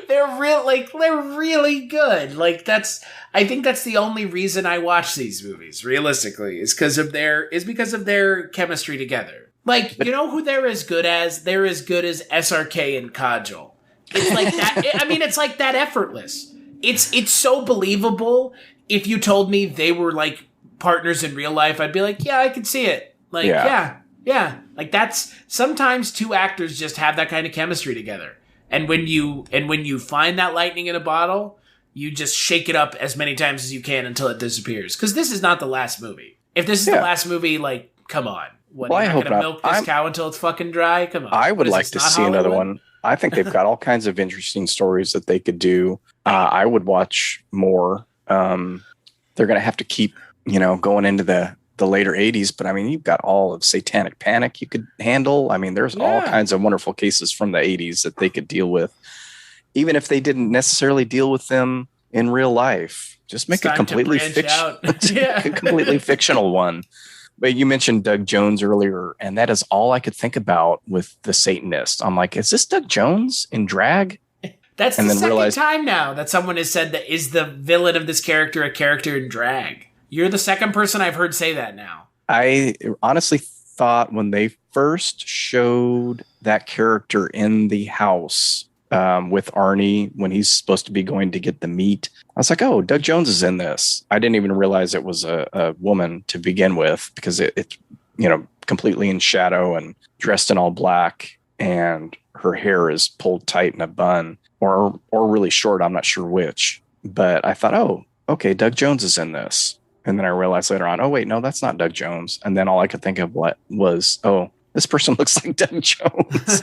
They're really good. I think that's the only reason I watch these movies, realistically, is because of their chemistry together. Like, you know who they're as good as? They're as good as SRK and Kajol. It's like that. It's like that effortless. It's so believable. If you told me they were like partners in real life, I'd be like, yeah, I can see it. Like, yeah. Like that's sometimes two actors just have that kind of chemistry together. And when you find that lightning in a bottle, you just shake it up as many times as you can until it disappears. Because this is not the last movie. If this is the last movie, like, come on. What, well, you're not going to milk this cow until it's fucking dry? Come on. I would like to see another one. I think they've got all kinds of interesting stories that they could do. I would watch more. They're going to have to keep going into the later 80s, but you've got all of Satanic Panic you could handle. There's all kinds of wonderful cases from the 80s that they could deal with, even if they didn't necessarily deal with them in real life. Just make a completely completely fictional one. But you mentioned Doug Jones earlier, and that is all I could think about with the Satanist. I'm like, is this Doug Jones in drag? That's the second time now that someone has said that is the villain of this character a character in drag. You're the second person I've heard say that now. I honestly thought when they first showed that character in the house with Arnie, when he's supposed to be going to get the meat, I was like, oh, Doug Jones is in this. I didn't even realize it was a woman to begin with, because it's completely in shadow and dressed in all black, and her hair is pulled tight in a bun or really short. I'm not sure which, but I thought, oh, okay, Doug Jones is in this. And then I realized later on, oh, wait, no, that's not Doug Jones. And then all I could think of was, oh, this person looks like Doug Jones.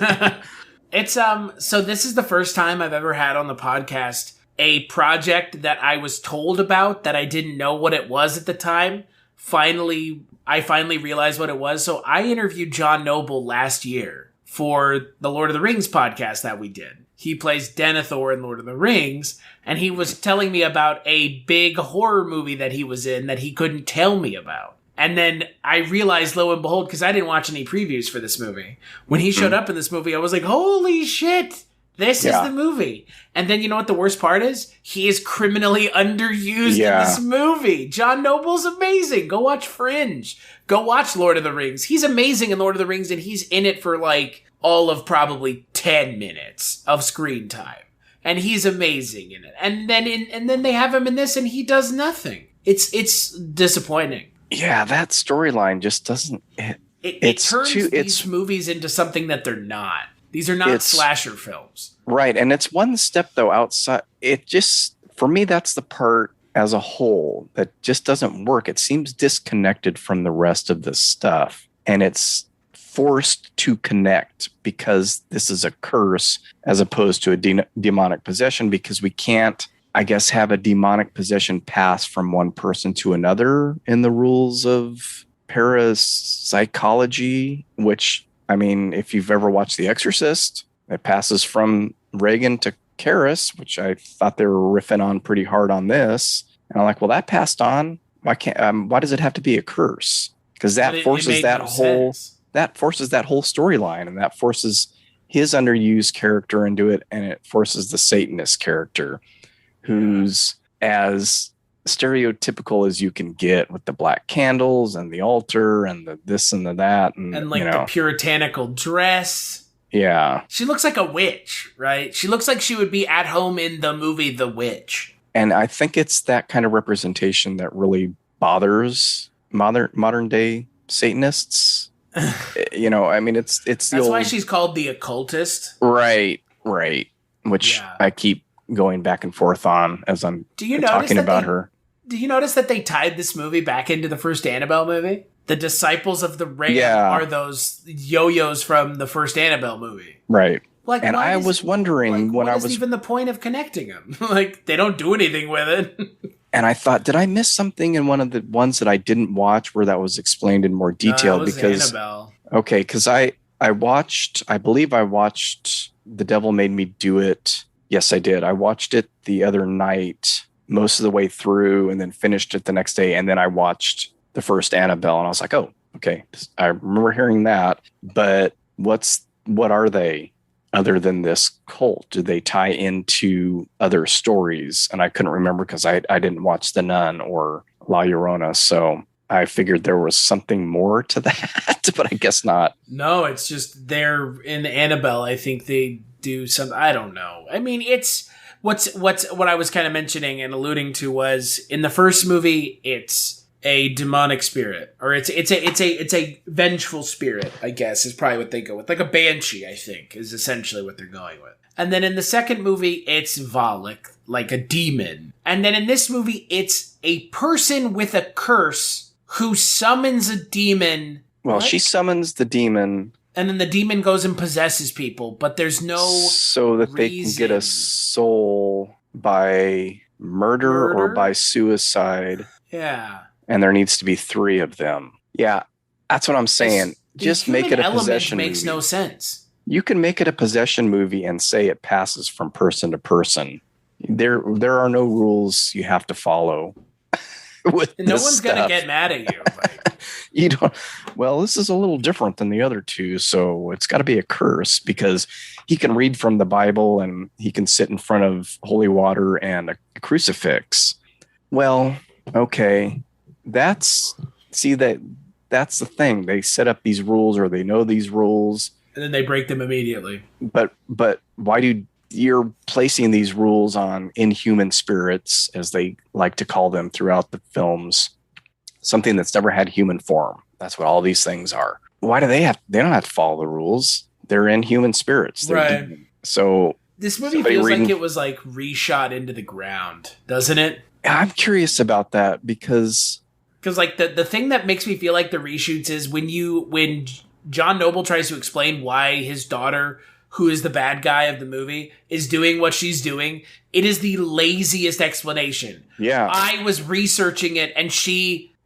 It's so this is the first time I've ever had on the podcast a project that I was told about that I didn't know what it was at the time. I finally realized what it was. So I interviewed John Noble last year for the Lord of the Rings podcast that we did. He plays Denethor in Lord of the Rings, and he was telling me about a big horror movie that he was in that he couldn't tell me about. And then I realized, lo and behold, because I didn't watch any previews for this movie, when he showed up in this movie, I was like, holy shit, this is the movie. And then you know what the worst part is? He is criminally underused in this movie. John Noble's amazing. Go watch Fringe. Go watch Lord of the Rings. He's amazing in Lord of the Rings, and he's in it for like all of probably 10 minutes of screen time. And he's amazing in it. And then they have him in this and he does nothing. It's disappointing. Yeah, that storyline just doesn't... It turns these movies into something that they're not. These are not slasher films. Right, and it's one step, though, outside. It just... For me, that's the part as a whole that just doesn't work. It seems disconnected from the rest of the stuff. And it's forced to connect because this is a curse as opposed to a demonic possession, because we can't, I guess, have a demonic possession pass from one person to another in the rules of parapsychology, which, if you've ever watched The Exorcist, it passes from Reagan to Karras, which I thought they were riffing on pretty hard on this. And I'm like, well, that passed on. why does it have to be a curse? Because that forces that whole storyline, and that forces his underused character into it, and it forces the Satanist character, who's as stereotypical as you can get, with the black candles and the altar and the this and the that, and like the puritanical dress. Yeah, she looks like a witch, right? She looks like she would be at home in the movie The Witch. And I think it's that kind of representation that really bothers modern day Satanists. I mean, it's that's why she's called the occultist, right? Which I keep going back and forth on as I'm talking about her. Do you notice that they tied this movie back into the first Annabelle movie? The disciples of the Ram are those yo-yos from the first Annabelle movie, right? Like, and I was wondering when I was even the point of connecting them. Like, they don't do anything with it. And I thought, did I miss something in one of the ones that I didn't watch where that was explained in more detail? It was because Annabelle. Okay, because I believe I watched The Devil Made Me Do It. Yes, I did. I watched it the other night, most of the way through, and then finished it the next day. And then I watched the first Annabelle, and I was like, oh, okay. I remember hearing that, but what are they other than this cult? Do they tie into other stories? And I couldn't remember because I didn't watch The Nun or La Llorona, so I figured there was something more to that, but I guess not. No, it's just they're in Annabelle. I think they do some. I don't know. I mean, it's what I was kind of mentioning and alluding to was in the first movie, it's a demonic spirit, or it's a vengeful spirit, I guess, is probably what they go with. Like a banshee, I think, is essentially what they're going with. And then in the second movie, it's Valak, like a demon. And then in this movie, it's a person with a curse who summons a demon. Well, she summons the demon. And then the demon goes and possesses people, but there's no so that they can get a soul by murder or by suicide. Yeah. And there needs to be 3 of them. Yeah, that's what I'm saying. Just make it a possession movie. Makes no sense. You can make it a possession movie and say it passes from person to person. There are no rules you have to follow. No one's going to get mad at you. You don't. Well, this is a little different than the other two, so it's got to be a curse because he can read from the Bible and he can sit in front of holy water and a crucifix. Well, okay. That's the thing. They set up these rules, or they know these rules, and then they break them immediately. But why do you're placing these rules on inhuman spirits, as they like to call them throughout the films, something that's never had human form? That's what all these things are. Why do they don't have to follow the rules? They're inhuman spirits. They're right. Demon. So this movie feels like it was like reshot into the ground, doesn't it? I'm curious about that because like the thing that makes me feel like the reshoots is when John Noble tries to explain why his daughter, who is the bad guy of the movie, is doing what she's doing. It is the laziest explanation. Yeah. I was researching it and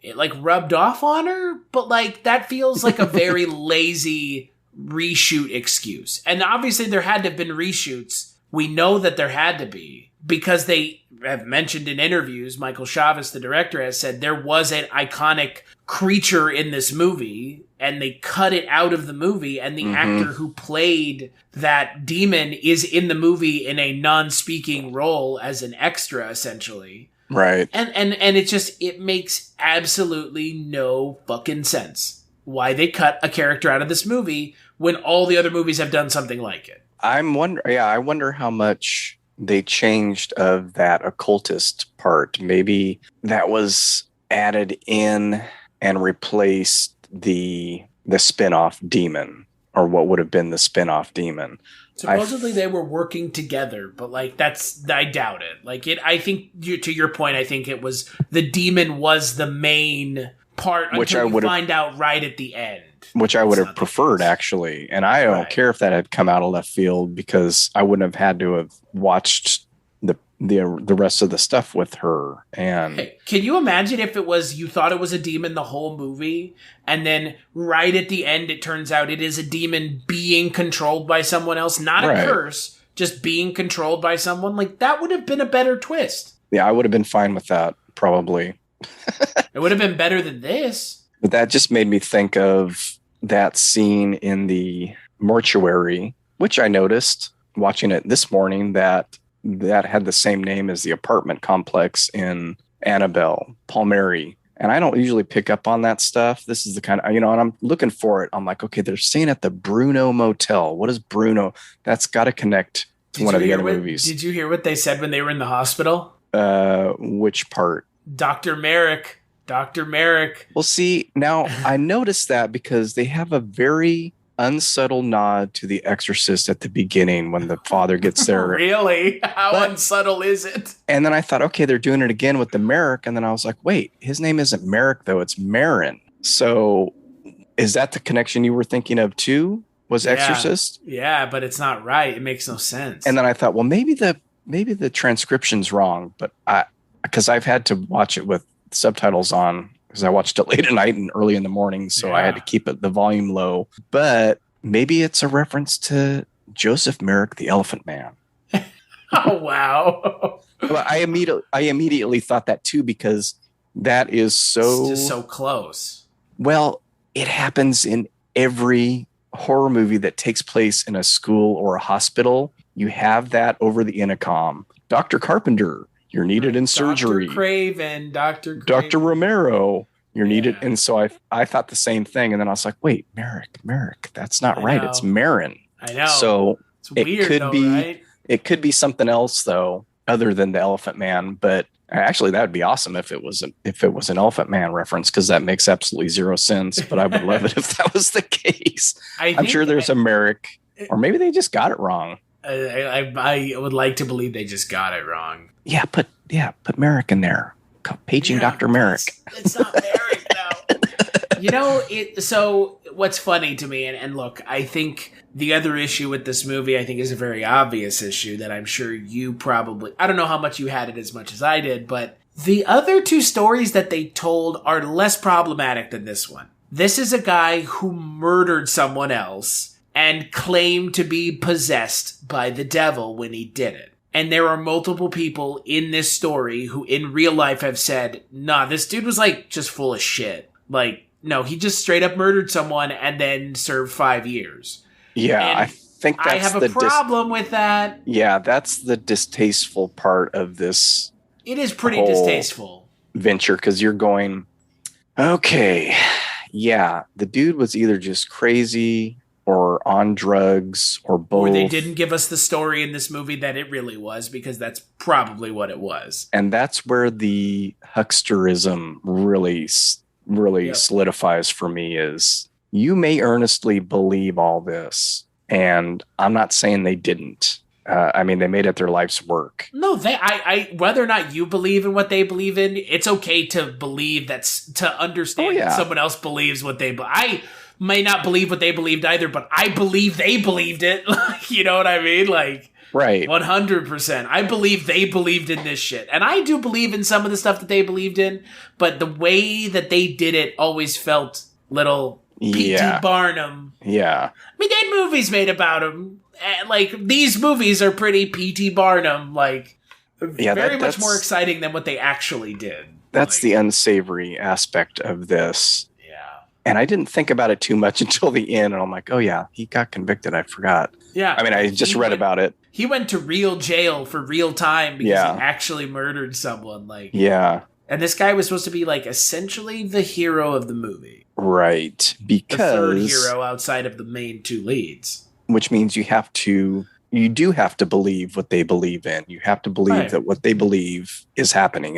it like rubbed off on her, but like that feels like a very lazy reshoot excuse. And obviously there had to have been reshoots. We know that there had to be because they have mentioned in interviews, Michael Chavez, the director, has said there was an iconic creature in this movie and they cut it out of the movie, and the actor who played that demon is in the movie in a non-speaking role as an extra, essentially. Right. And it makes absolutely no fucking sense why they cut a character out of this movie when all the other movies have done something like it. I wonder how much they changed of that occultist part. Maybe that was added in and replaced the spin-off demon, or what would have been the spin-off demon. Supposedly they were working together, but like I doubt it. Like I think to your point, I think it was the demon was the main part, which until you find out right at the end. Which I would have preferred, actually. And I don't care if that had come out of left field, because I wouldn't have had to have watched the rest of the stuff with her. And hey, can you imagine if it was you thought it was a demon the whole movie, and then right at the end it turns out it is a demon being controlled by someone else, not a curse, just being controlled by someone? Like, that would have been a better twist. Yeah, I would have been fine with that, probably. It would have been better than this. But that just made me think of that scene in the mortuary, which I noticed watching it this morning, that had the same name as the apartment complex in Annabelle, Palmieri. And I don't usually pick up on that stuff. This is the kind of, and I'm looking for it. I'm like, okay, they're staying at the Bruno Motel. What is Bruno? That's got to connect to one of the other movies. Did you hear what they said when they were in the hospital? Which part? Dr. Merrick. Well, see, now I noticed that because they have a very unsubtle nod to The Exorcist at the beginning when the father gets there. Really? How unsubtle is it? And then I thought, okay, they're doing it again with the Merrick. And then I was like, wait, his name isn't Merrick, though. It's Marin. So is that the connection you were thinking of, too? Was Exorcist? Yeah, but it's not right. It makes no sense. And then I thought, well, maybe the transcription's wrong. But because I've had to watch it with subtitles on, because I watched it late at night and early in the morning, so I had to keep the volume low. But maybe it's a reference to Joseph Merrick, the Elephant Man. Oh, wow. Well, I immediately thought that too, because that is so... It's just so close. Well, it happens in every horror movie that takes place in a school or a hospital. You have that over the intercom. Dr. Carpenter, you're needed in surgery. Dr. Romero, you're needed. And so I thought the same thing. And then I was like, wait, Merrick, that's not right. It's Marin. I know. So it's weird, right? It could be something else, though, other than the Elephant Man. But actually, that would be awesome if it was an Elephant Man reference, because that makes absolutely zero sense. But I would love it if that was the case. I'm sure there's a Merrick, or maybe they just got it wrong. I would like to believe they just got it wrong. Yeah, put Merrick in there. Paging Dr. Merrick. It's not Merrick, though. So what's funny to me, and look, I think the other issue with this movie, I think, is a very obvious issue that I'm sure you probably, I don't know how much you had it as much as I did, but the other two stories that they told are less problematic than this one. This is a guy who murdered someone else and claimed to be possessed by the devil when he did it. And there are multiple people in this story who in real life have said, nah, this dude was just full of shit. No, he just straight up murdered someone and then served 5 years. Yeah, and I think that's I have a problem with that. Yeah, that's the distasteful part of this. It is pretty distasteful venture, because you're going, okay, yeah, the dude was either just crazy or on drugs or both. Or they didn't give us the story in this movie that it really was, because that's probably what it was. And that's where the hucksterism really solidifies for me, is you may earnestly believe all this. And I'm not saying they didn't. They made it their life's work. No, whether or not you believe in what they believe in, it's okay to believe to understand that someone else believes what they believe. I may not believe what they believed either, but I believe they believed it. You know what I mean? Right. 100%. I believe they believed in this shit. And I do believe in some of the stuff that they believed in, but the way that they did it always felt little P.T. Barnum. Yeah. They had movies made about him. These movies are pretty P.T. Barnum, very much more exciting than what they actually did. That's the unsavory aspect of this. And I didn't think about it too much until the end. And I'm like, oh, yeah, he got convicted. I forgot. Yeah. I just read about it. He went to real jail for real time because he actually murdered someone. Yeah. And this guy was supposed to be essentially the hero of the movie. Right. Because the third hero outside of the main two leads. Which means you do have to believe what they believe in. You have to believe that what they believe is happening.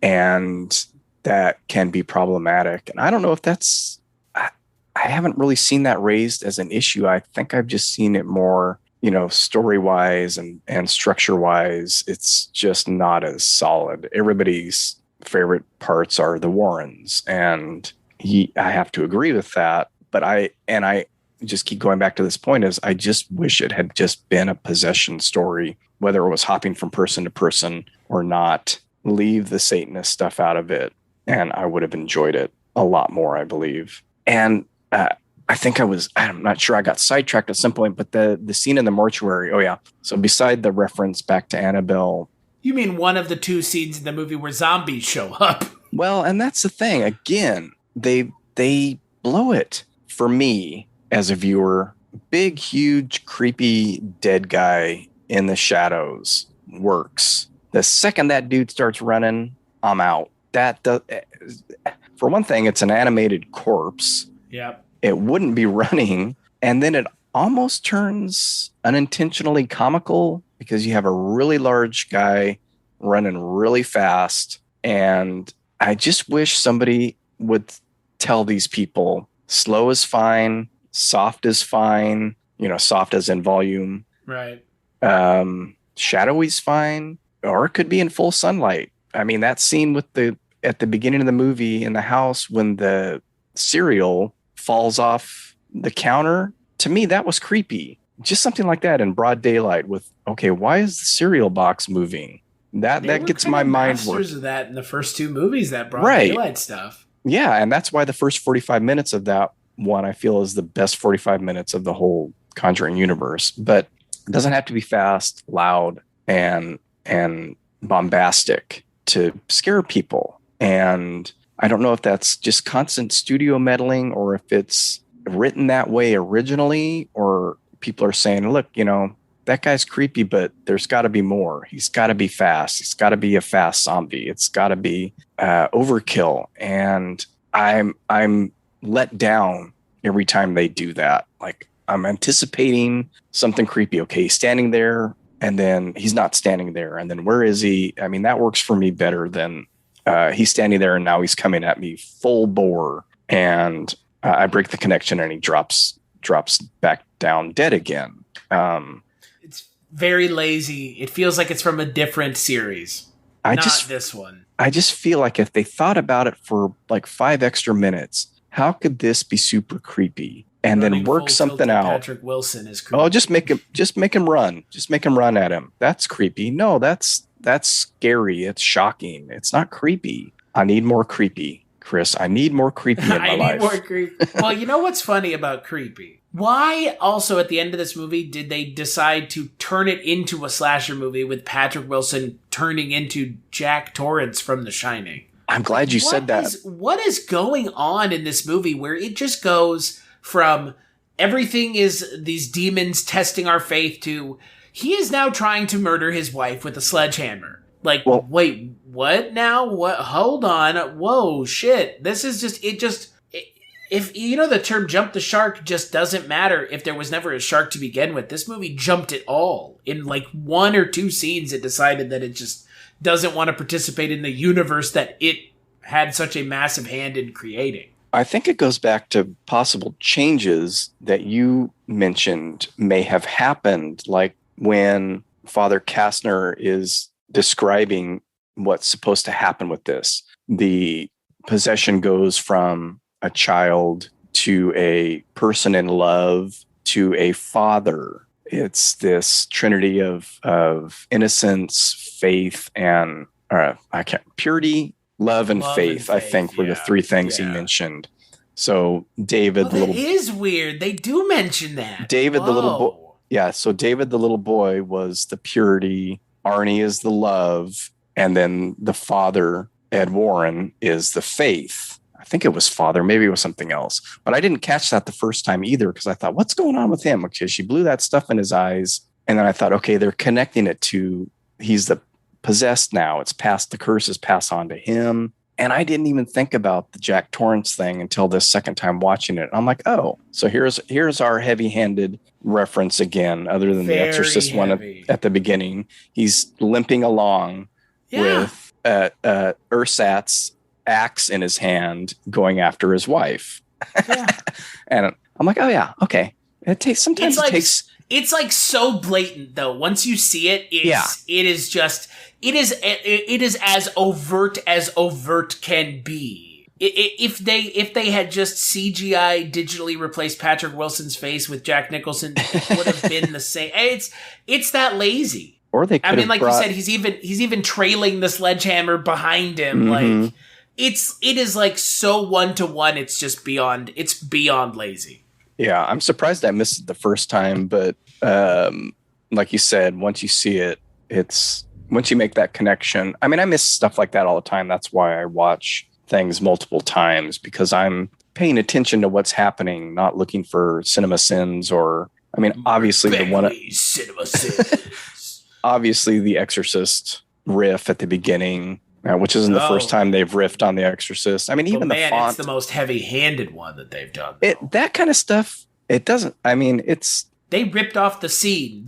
And that can be problematic. And I don't know if that's, I haven't really seen that raised as an issue. I think I've just seen it more, story-wise and structure-wise. It's just not as solid. Everybody's favorite parts are the Warrens, and I have to agree with that. But I just keep going back to this point, is I just wish it had just been a possession story, whether it was hopping from person to person or not. Leave the Satanist stuff out of it, and I would have enjoyed it a lot more, I believe. And I'm not sure, I got sidetracked at some point, but the scene in the mortuary, oh yeah. So beside the reference back to Annabelle You mean one of the 2 scenes in the movie where zombies show up? Well, and that's the thing. Again, they blow it for me as a viewer. Big, huge, creepy dead guy in the shadows works. The second that dude starts running, I'm out. For one thing, it's an animated corpse. Yep. It wouldn't be running, and then it almost turns unintentionally comical because you have a really large guy running really fast, and I just wish somebody would tell these people slow is fine, soft is fine, soft as in volume. Right. Shadowy's fine, or it could be in full sunlight. I mean, that scene at the beginning of the movie in the house when the cereal falls off the counter, to me, that was creepy. Just something like that in broad daylight with, okay, why is the cereal box moving? That gets my mind working. Masters of that in the first 2 movies, that broad daylight stuff. Yeah, and that's why the first 45 minutes of that one I feel is the best 45 minutes of the whole Conjuring universe. But it doesn't have to be fast, loud, and bombastic to scare people. And I don't know if that's just constant studio meddling or if it's written that way originally, or people are saying, look, that guy's creepy, but there's got to be more. He's got to be fast. He's got to be a fast zombie. It's got to be overkill. And I'm let down every time they do that. Like, I'm anticipating something creepy. Okay, he's standing there, and then he's not standing there. And then where is he? I mean, that works for me better than he's standing there, and now he's coming at me full bore. And I break the connection, and he drops back down dead again. It's very lazy. It feels like it's from a different series. Not this one. I just feel like if they thought about it for like 5 extra minutes, how could this be super creepy? And then work something out. Patrick Wilson is creepy. Oh, just make him run. Just make him run at him. That's creepy. No, that's scary. It's shocking. It's not creepy. I need more creepy, Chris. I need more creepy in my life. I need more creepy. Well, you know what's funny about creepy? Why also at the end of this movie did they decide to turn it into a slasher movie with Patrick Wilson turning into Jack Torrance from The Shining? I'm glad you said that. What is going on in this movie where it just goes from everything is these demons testing our faith to he is now trying to murder his wife with a sledgehammer. Like, wait, what now? What? Hold on. Whoa, shit. This is just, if you know the term jump the shark just doesn't matter if there was never a shark to begin with. This movie jumped it all. In like 1 or 2 scenes, it decided that it just doesn't want to participate in the universe that it had such a massive hand in creating. I think it goes back to possible changes that you mentioned may have happened, like when Father Kastner is describing what's supposed to happen with this. The possession goes from a child to a person in love to a father. It's this trinity of innocence, faith, and purity, love and faith, I think, were the 3 things he mentioned. So David, that is weird. They do mention that. David, the little boy. Yeah. So David, the little boy, was the purity. Arnie is the love. And then the father, Ed Warren, is the faith. I think it was father. Maybe it was something else. But I didn't catch that the first time either because I thought, what's going on with him? Because she blew that stuff in his eyes. And then I thought, okay, they're connecting it to he's the possessed now. It's passed. The curse is passed on to him. And I didn't even think about the Jack Torrance thing until this second time watching it. I'm like, oh, so here's our heavy-handed reference again, other than the Exorcist one at the beginning. He's limping along with Ursat's axe in his hand going after his wife. Yeah. And I'm like, oh, yeah, okay. It takes It's like so blatant though. Once you see it, it is as overt can be. If they had just CGI digitally replaced Patrick Wilson's face with Jack Nicholson, it would have been the same. It's that lazy. Or they could like you said, he's even trailing the sledgehammer behind him. Mm-hmm. Like it is like so 1-to-1. It's just beyond lazy. Yeah, I'm surprised I missed it the first time, but like you said, once you see it, it's once you make that connection, I mean, I miss stuff like that all the time. That's why I watch things multiple times, because I'm paying attention to what's happening, not looking for cinema sins or, I mean, obviously Begley, cinema sins. Obviously the Exorcist riff at the beginning, which isn't the first time they've riffed on the Exorcist. I mean, even the font. It's the most heavy-handed one that they've done. That kind of stuff, it doesn't, I mean, it's... They ripped off the scene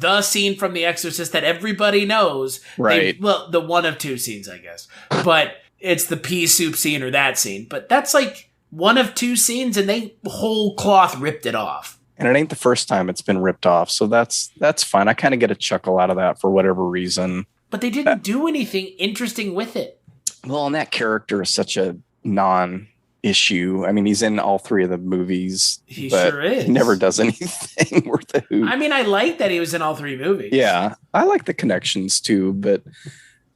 from The Exorcist that everybody knows. Right. The one of two scenes, I guess. But it's the pea soup scene or that scene. But that's like one of two scenes, and they whole cloth ripped it off. And it ain't the first time it's been ripped off, so that's fine. I kind of get a chuckle out of that for whatever reason. But they didn't do anything interesting with it. Well, and that character is such a non-issue. I mean, he's in all three of the movies. He sure is. He never does anything worth a hoot. I mean, I like that he was in all three movies. Yeah, I like the connections too, but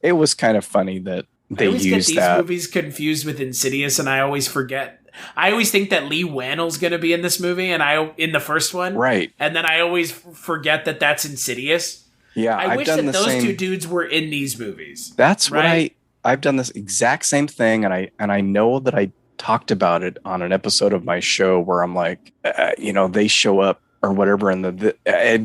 it was kind of funny that they used that. I always get these movies confused with Insidious, and I always forget. I always think that Lee Wannell's going to be in this movie, and in the first one, right? And then I always forget that that's Insidious. Yeah, I wish that those two dudes were in these movies. That's right? what I've done this exact same thing, and I know that I talked about it on an episode of my show where I'm like, they show up or whatever, and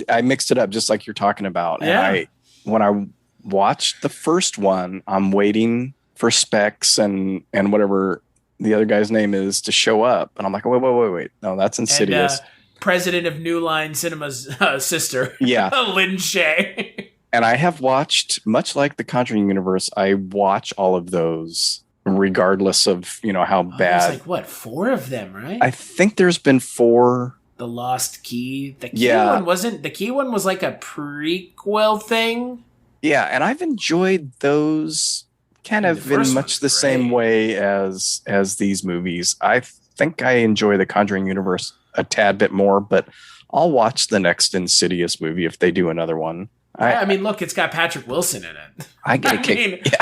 I mixed it up just like you're talking about. Yeah. And when I watched the first one, I'm waiting for Specs and whatever the other guy's name is to show up, and I'm like, wait, no, that's Insidious. And, president of New Line Cinema's sister, yeah, Lynn Shay. And I have watched, much like the Conjuring Universe, I watch all of those regardless of how bad. There's like 4 of them, right? I think there's been 4. The Lost Key. The Key one wasn't. The Key one was like a prequel thing. Yeah, and I've enjoyed those kind of in much the same way as these movies. I think I enjoy the Conjuring Universe a tad bit more, but I'll watch the next Insidious movie if they do another one. I mean, look, it's got Patrick Wilson in it. I get a kick.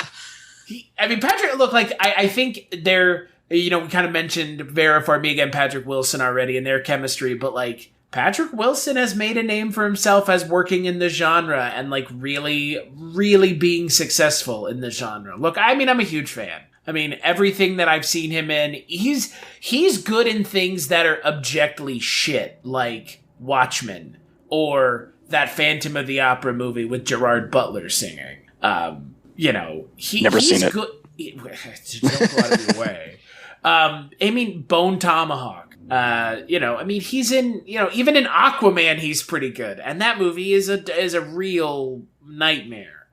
Patrick, look, like, I think they're, we kind of mentioned Vera Farmiga and Patrick Wilson already and their chemistry, but, like, Patrick Wilson has made a name for himself as working in the genre and, like, really, really being successful in the genre. Look, I mean, I'm a huge fan. I mean, everything that I've seen him in, he's good in things that are objectively shit, like Watchmen or that Phantom of the Opera movie with Gerard Butler singing. Never seen it. Good. Don't go out of your way. I mean, Bone Tomahawk. I mean, he's in. Even in Aquaman, he's pretty good, and that movie is a real nightmare.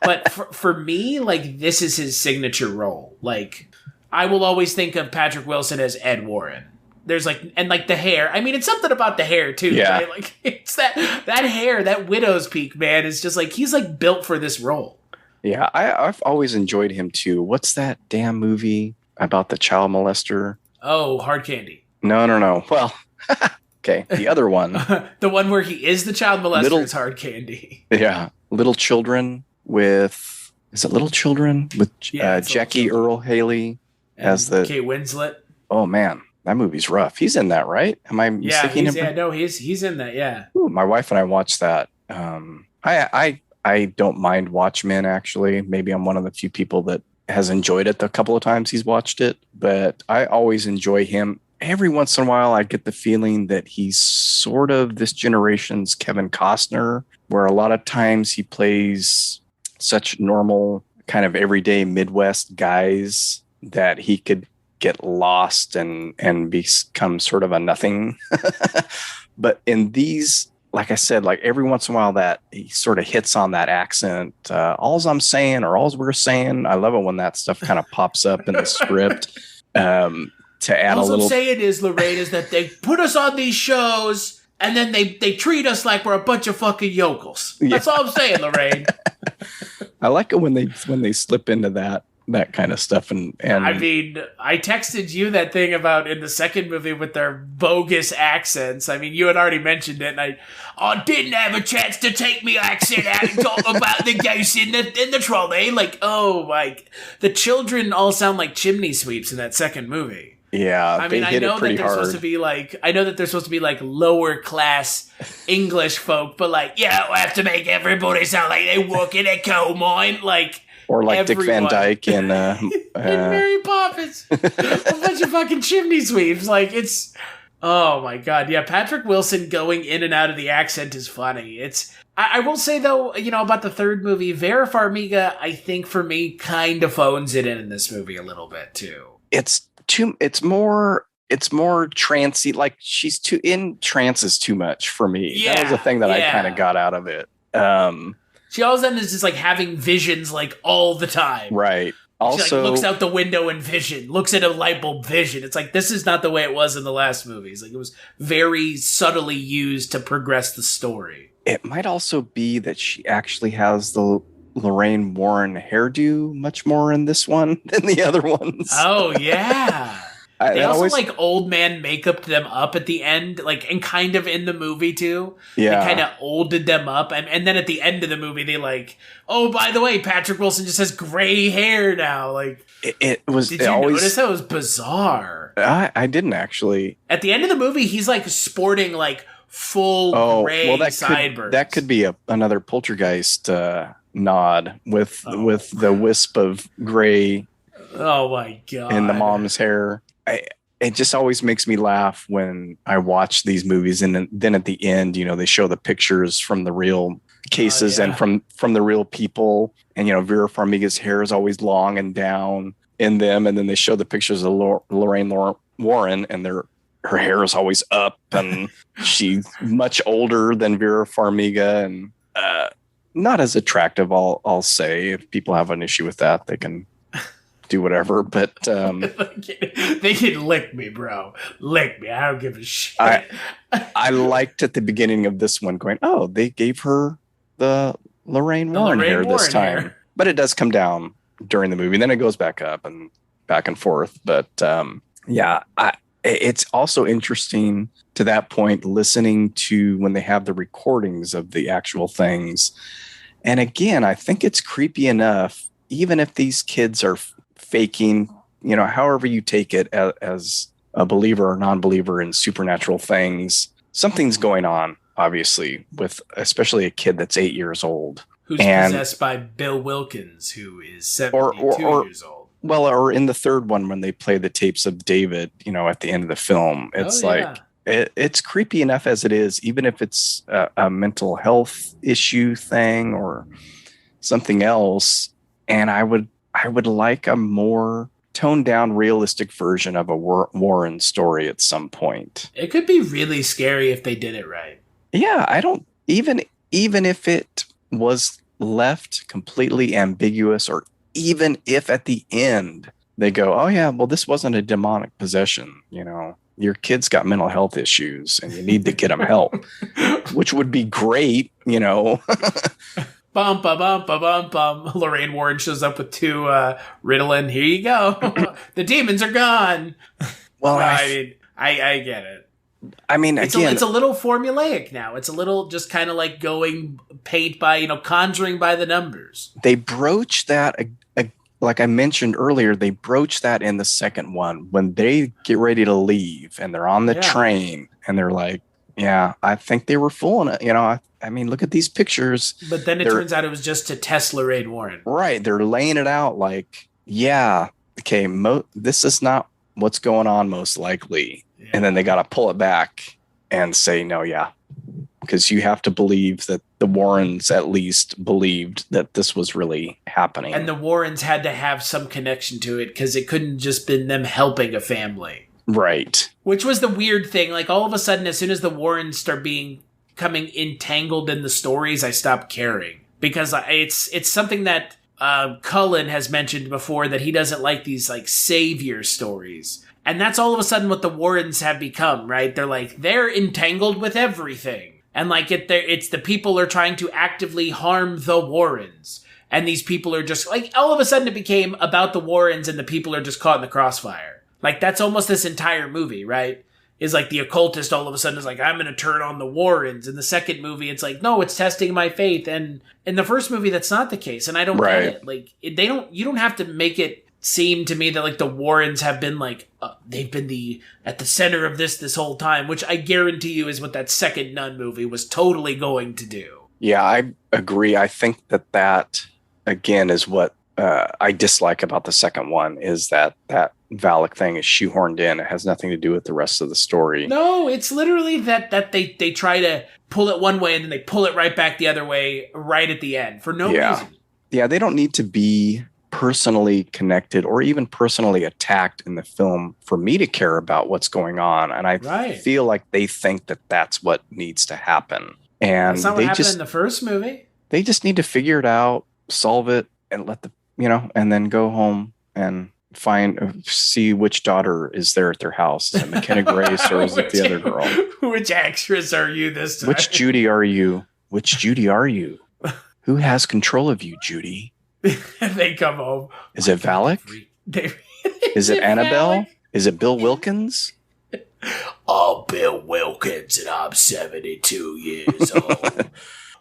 But for me, like, this is his signature role. Like, I will always think of Patrick Wilson as Ed Warren. There's the hair. I mean, it's something about the hair too. Yeah. Right? Like, it's that hair, that widow's peak, man. Is just like, he's like built for this role. Yeah, I've always enjoyed him too. What's that damn movie about the child molester? Oh, Hard Candy. No. Well, okay, the other one. The one where he is the child molester is Hard Candy. Yeah, Little Children with Jackie Earl Haley as the Kate Winslet. Oh man, that movie's rough. He's in that, right? Am I mistaking him? Yeah, no, he's in that. Yeah. Ooh, my wife and I watched that. I don't mind Watchmen, actually. Maybe I'm one of the few people that has enjoyed it the couple of times he's watched it, but I always enjoy him. Every once in a while, I get the feeling that he's sort of this generation's Kevin Costner, where a lot of times he plays such normal, kind of everyday Midwest guys that he could get lost and become sort of a nothing. But in these, like I said, like every once in a while that he sort of hits on that accent. All's I'm saying or all's we're saying. I love it when that stuff kind of pops up in the script. To add all a little. I'm saying is, Lorraine, is that they put us on these shows and then they treat us like we're a bunch of fucking yokels. That's all I'm saying, Lorraine. I like it when they slip into that kind of stuff. And I mean, I texted you that thing about in the second movie with their bogus accents. I mean, you had already mentioned it, and I didn't have a chance to take me accent out and talk about the ghost in the trolley. Like, oh, like the children all sound like chimney sweeps in that second movie. Yeah, I mean, I know that they're supposed to be like, I know that they're supposed to be like lower class English folk, but like, yeah, we have to make everybody sound like they work in a coal mine, like, or like everyone. Dick Van Dyke in Mary Poppins, a bunch of fucking chimney sweeps. Like, it's, oh my god, yeah. Patrick Wilson going in and out of the accent is funny. It's, I will say though, you know, about the third movie, Vera Farmiga, I think for me, kind of phones it in this movie a little bit too. It's more trancey, like she's too in trances too much for me. Yeah, that was the thing that I kind of got out of it. She all of a sudden is just like having visions like all the time. Right. Also, she like looks out the window and vision, looks at a light bulb vision. It's like, this is not the way it was in the last movies. Like, it was very subtly used to progress the story. It might also be that she actually has the Lorraine Warren hairdo much more in this one than the other ones. Oh, yeah. They also like old man makeup them up at the end, like, and kind of in the movie too. Yeah. They kind of olded them up. And then at the end of the movie, they like, oh, by the way, Patrick Wilson just has gray hair now. Like, it was, did you notice that? It was bizarre. I didn't actually. At the end of the movie, he's like sporting like full gray sideburns. That could be another Poltergeist nod with the wisp of gray. Oh my god! In the mom's hair. It just always makes me laugh when I watch these movies, and then at the end, you know, they show the pictures from the real cases and from the real people, and you know, Vera Farmiga's hair is always long and down in them, and then they show the pictures of Lorraine Warren, and her hair is always up, and she's much older than Vera Farmiga, and not as attractive. I'll say, if people have an issue with that, they can do whatever, but they can lick me, bro. Lick me. I don't give a shit. I liked at the beginning of this one going, oh, they gave her the Lorraine Warren hair this time. But it does come down during the movie. And then it goes back up and back and forth. But it's also interesting to that point, listening to when they have the recordings of the actual things. And again, I think it's creepy enough, even if these kids are faking, you know, however you take it as a believer or non-believer in supernatural things, something's going on, obviously, with especially a kid that's 8 years old. Who's possessed by Bill Wilkins, who is 72 years old. Well, or in the third one, when they play the tapes of David, you know, at the end of the film, it's it's creepy enough as it is, even if it's a mental health issue thing or something else. And I would like a more toned down, realistic version of a Warren story at some point. It could be really scary if they did it right. Yeah, I don't even if it was left completely ambiguous, or even if at the end they go, oh yeah, well, this wasn't a demonic possession. You know, your kid's got mental health issues and you need to get them help, which would be great, you know. Bum, bum, bum, bum, bum, bum. Lorraine Warren shows up with 2 Ritalin. Here you go. The demons are gone. Well, I mean, I get it. I mean, it's a little formulaic now. It's a little just kind of like going paint by, you know, conjuring by the numbers. They broach that, like I mentioned earlier, they broach that in the second one when they get ready to leave and they're on the train and they're like, yeah, I think they were fooling it. You know, I mean, look at these pictures. But then it turns out it was just to test Lorraine Warren. Right. They're laying it out like, yeah, okay, this is not what's going on most likely. Yeah. And then they got to pull it back and say, no, yeah. Because you have to believe that the Warrens at least believed that this was really happening. And the Warrens had to have some connection to it because it couldn't just been them helping a family. Right. Which was the weird thing. Like, all of a sudden, as soon as the Warrens start becoming entangled in the stories, I stopped caring. Because it's something that Cullen has mentioned before, that he doesn't like these, like, savior stories. And that's all of a sudden what the Warrens have become, right? They're entangled with everything. And, like, it's the people are trying to actively harm the Warrens. And these people are just, like, all of a sudden it became about the Warrens and the people are just caught in the crossfire. Like, that's almost this entire movie, right? Is like the occultist all of a sudden is like, I'm going to turn on the Warrens. In the second movie, it's like, no, it's testing my faith. And in the first movie, that's not the case. And I don't get it. Like, you don't have to make it seem to me that like the Warrens have been like they've been at the center of this whole time, which I guarantee you is what that second Nun movie was totally going to do. Yeah, I agree. I think that again is what I dislike about the second one, is that Valak thing is shoehorned in. It has nothing to do with the rest of the story. No, it's literally that they try to pull it one way and then they pull it right back the other way right at the end for no reason. Yeah, they don't need to be personally connected or even personally attacked in the film for me to care about what's going on. And I feel like they think that that's what needs to happen. And that's not what happened in the first movie. They just need to figure it out, solve it, and let and then go home and see which daughter is there at their house. Is it McKenna Grace or is it the other girl? Which actress are you this time? Which Judy are you? Which Judy are you? Who has control of you, Judy? They come home. Is it Valak? Is it Annabelle? Valak? Is it Bill Wilkins? Oh, Bill Wilkins, and I'm 72 years old.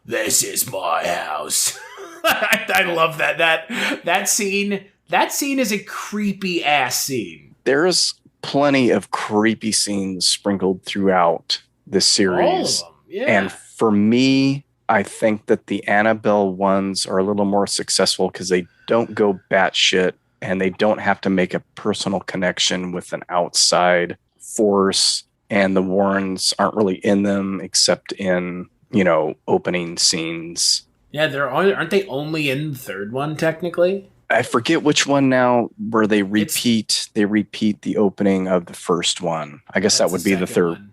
This is my house. I love that scene. That scene is a creepy ass scene. There's plenty of creepy scenes sprinkled throughout the series. All of them, yeah. And for me, I think that the Annabelle ones are a little more successful because they don't go batshit and they don't have to make a personal connection with an outside force. And the Warrens aren't really in them except in, opening scenes. Yeah, aren't they only in the third one technically? I forget which one now where they repeat the opening of the first one. I guess that would be the third.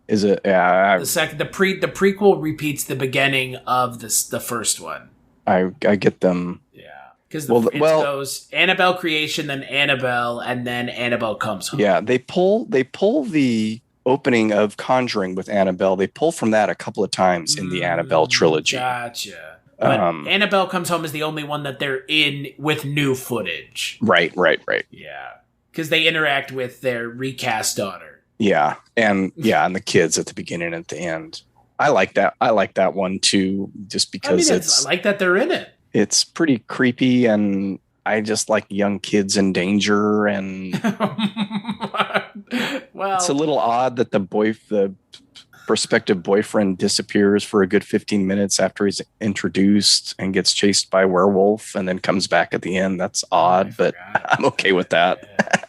Is it? Yeah. The prequel repeats the beginning of the first one. I get them. Yeah, because it goes Annabelle Creation, then Annabelle, and then Annabelle Comes Home. Yeah, they pull the opening of Conjuring with Annabelle. They pull from that a couple of times in the Annabelle trilogy. Gotcha. But Annabelle Comes Home is the only one that they're in with new footage. Right. Yeah, because they interact with their recast daughter. Yeah, and the kids at the beginning and at the end. I like that. I like that one too, just because I like that they're in it. It's pretty creepy, and I just like young kids in danger. And well, it's a little odd that the prospective boyfriend disappears for a good 15 minutes after he's introduced and gets chased by a werewolf, and then comes back at the end. That's odd, but I'm okay with that. Yeah.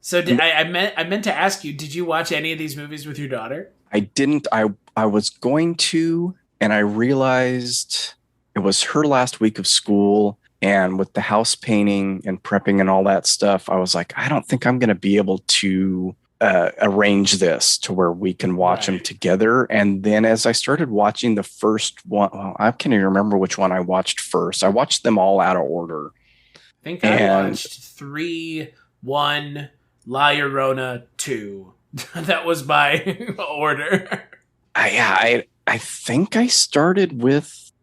So I meant to ask you, did you watch any of these movies with your daughter? I didn't. I was going to, and I realized it was her last week of school, and with the house painting and prepping and all that stuff, I was like, I don't think I'm going to be able to arrange this to where we can watch them together. And then as I started watching the first one, I can't even remember which one I watched first. I watched them all out of order. I think I watched 3, 1, La Llorona 2. That was my order. I think I started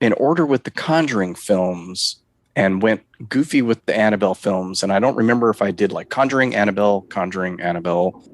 in order with the Conjuring films and went goofy with the Annabelle films. And I don't remember if I did like Conjuring Annabelle,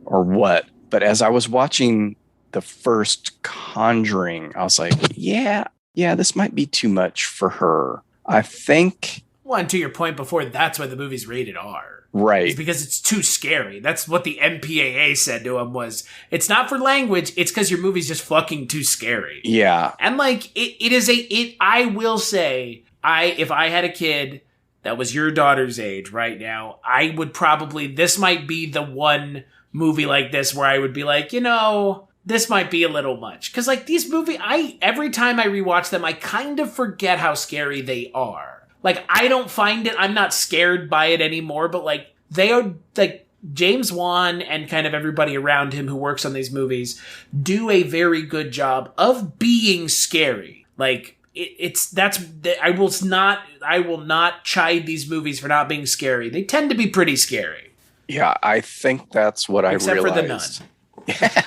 or what. But as I was watching the first Conjuring, I was like, yeah, this might be too much for her. I think. Well, and to your point before, that's why the movie's rated R. Right. It's because it's too scary. That's what the MPAA said to him was, it's not for language, it's because your movie's just fucking too scary. Yeah. And like, I will say, if I had a kid that was your daughter's age right now, I would probably, this might be the one movie like this where I would be like, this might be a little much. Because like these movies, every time I rewatch them, I kind of forget how scary they are. Like, I don't find it, I'm not scared by it anymore, but like, they are, like, James Wan and kind of everybody around him who works on these movies do a very good job of being scary. Like, I will not chide these movies for not being scary. They tend to be pretty scary. Yeah, I think that's what Except I realized. Except for the Nun.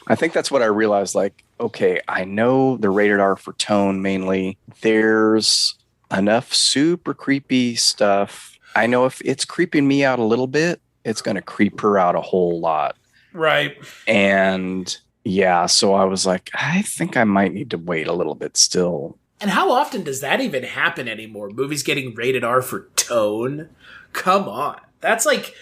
I think that's what I realized. Like, okay, I know the rated R for tone mainly. There's enough super creepy stuff. I know if it's creeping me out a little bit, it's going to creep her out a whole lot. Right. And yeah, so I was like, I think I might need to wait a little bit still And how often does that even happen anymore? Movies getting rated R for tone? Come on. That's like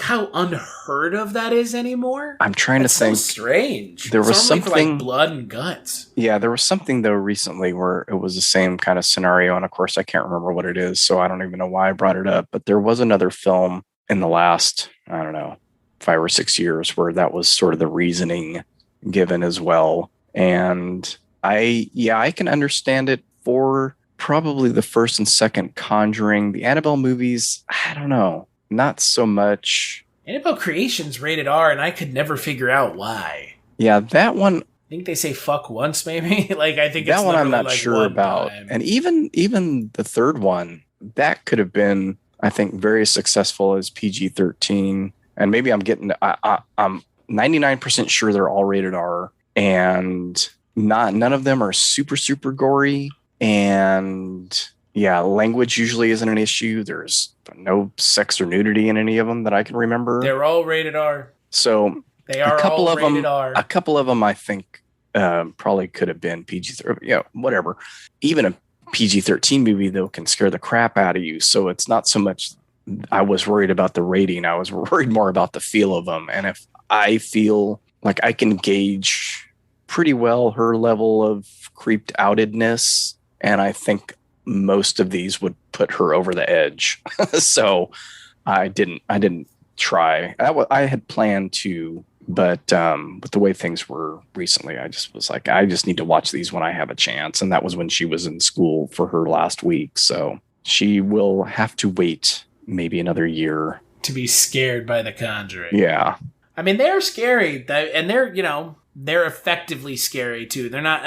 how unheard of that is anymore. I'm trying to think. So strange. There was something for like blood and guts. Yeah, there was something though recently where it was the same kind of scenario, and of course I can't remember what it is, so I don't even know why I brought it up. But there was another film in the last, I don't know, 5 or 6 years where that was sort of the reasoning given as well. And I can understand it for probably the first and second Conjuring. The Annabelle movies, I don't know, not so much. Annabelle Creation's rated R, and I could never figure out why. Yeah, that one. I think they say fuck once, maybe. I think that it's one I'm not like sure about. Time. And even the third one, that could have been, I think, very successful as PG-13. And maybe I'm 99% sure they're all rated R, and none of them are super, super gory. And yeah, language usually isn't an issue. There's no sex or nudity in any of them that I can remember. They're all rated R. So they are all rated R. A couple of them, I think, probably could have been PG-13. Whatever. Even a PG-13 movie, though, can scare the crap out of you. So it's not so much I was worried about the rating. I was worried more about the feel of them. And if I feel like I can gauge pretty well her level of creeped outedness, and I think most of these would put her over the edge. So I didn't try. I had planned to, but with the way things were recently, I just was like, I just need to watch these when I have a chance. And that was when she was in school for her last week. So she will have to wait maybe another year to be scared by The Conjuring. Yeah. I mean, they're scary, and they're effectively scary too. They're not,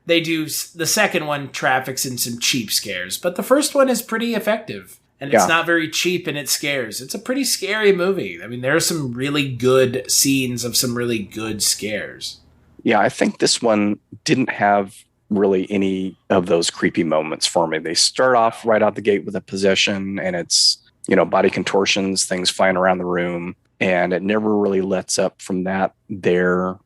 they do, the second one traffics in some cheap scares, but the first one is pretty effective, and it's not very cheap, and it scares. It's a pretty scary movie. There are some really good scenes of some really good scares. Yeah, I think this one didn't have really any of those creepy moments for me. They start off right out the gate with a possession, and it's, body contortions, things flying around the room, and it never really lets up from that there.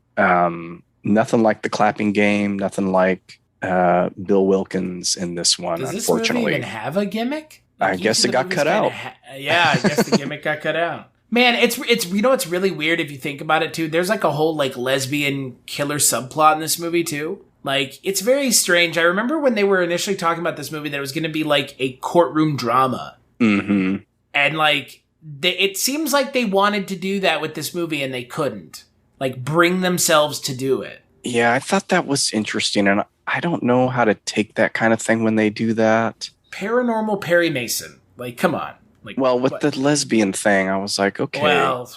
Nothing like the clapping game, nothing like Bill Wilkins in this one. Does this unfortunately movie even have a gimmick? I guess it got cut out. I guess the gimmick got cut out. Man, it's it's really weird if you think about it too. There's like a whole lesbian killer subplot in this movie too. It's very strange. I remember when they were initially talking about this movie that it was going to be like a courtroom drama. Mm-hmm. And it seems like they wanted to do that with this movie and they couldn't. Bring themselves to do it. Yeah, I thought that was interesting, and I don't know how to take that kind of thing when they do that. Paranormal Perry Mason. Come on. With the lesbian thing, I was like, okay. Well,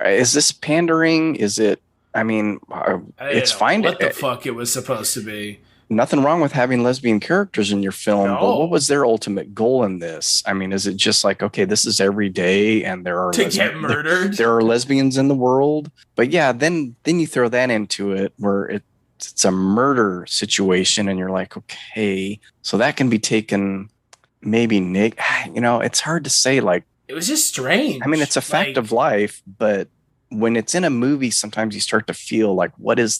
is this pandering? Is it, it's fine. What the fuck it was supposed to be. Nothing wrong with having lesbian characters in your film, but what was their ultimate goal in this? Is it just okay, this is every day, and there are get murdered? There are lesbians in the world, but yeah, then you throw that into it where it's a murder situation, and you're like, okay, so that can be taken maybe it's hard to say. It was just strange. It's a fact of life, but when it's in a movie, sometimes you start to feel what was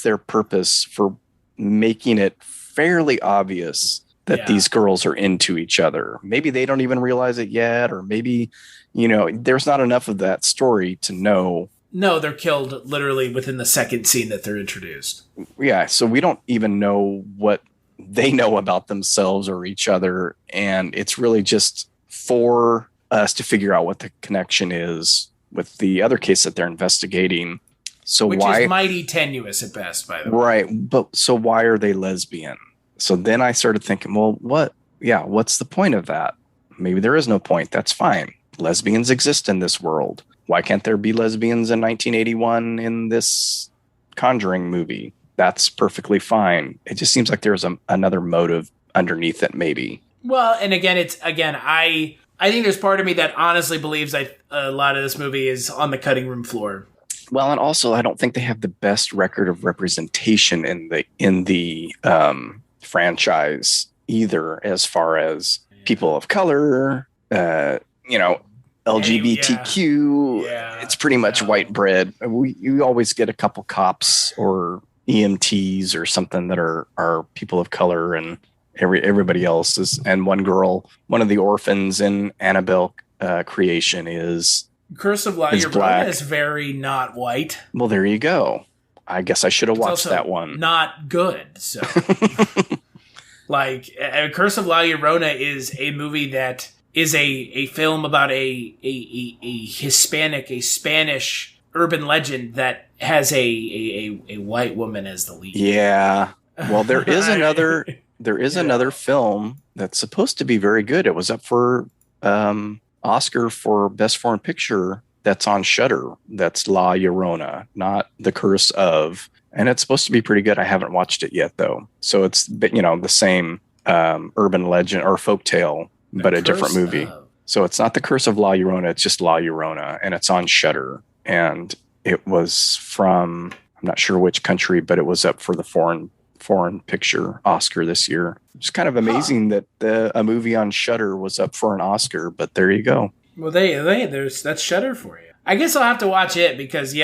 their purpose for making it fairly obvious that these girls are into each other. Maybe they don't even realize it yet, or maybe, there's not enough of that story to know. No, they're killed literally within the second scene that they're introduced. Yeah, so we don't even know what they know about themselves or each other, and it's really just for us to figure out what the connection is with the other case that they're investigating. So Which is mighty tenuous at best, by the way. Right. But so why are they lesbian? So then I started thinking, well, what's the point of that? Maybe there is no point. That's fine. Lesbians exist in this world. Why can't there be lesbians in 1981 in this Conjuring movie? That's perfectly fine. It just seems like there's another motive underneath it, maybe. Well, and I think there's part of me that honestly believes that a lot of this movie is on the cutting room floor. Well, and also I don't think they have the best record of representation in the franchise either, as far as people of color, LGBTQ. It's pretty much white bread. You always get a couple cops or EMTs or something that are people of color, and everybody else is. And one girl, one of the orphans in Annabelle creation is Curse of La Llorona black. is very not white. Well, there you go. I guess I should have watched also that one. Not good. So, like, Curse of La Llorona is a movie that is a film about a Spanish urban legend that has a white woman as the lead. Yeah. Well, there is another film that's supposed to be very good. It was up for Oscar for Best Foreign Picture. That's on Shudder. That's La Llorona, not The Curse of. And it's supposed to be pretty good. I haven't watched it yet, though. So it's, the same urban legend or folktale, but a different movie. So it's not The Curse of La Llorona. It's just La Llorona, and it's on Shudder. And it was from, I'm not sure which country, but it was up for the foreign picture Oscar this year. It's kind of amazing that a movie on Shudder was up for an Oscar, but there you go. Well, that's Shudder for you. I guess I'll have to watch it because the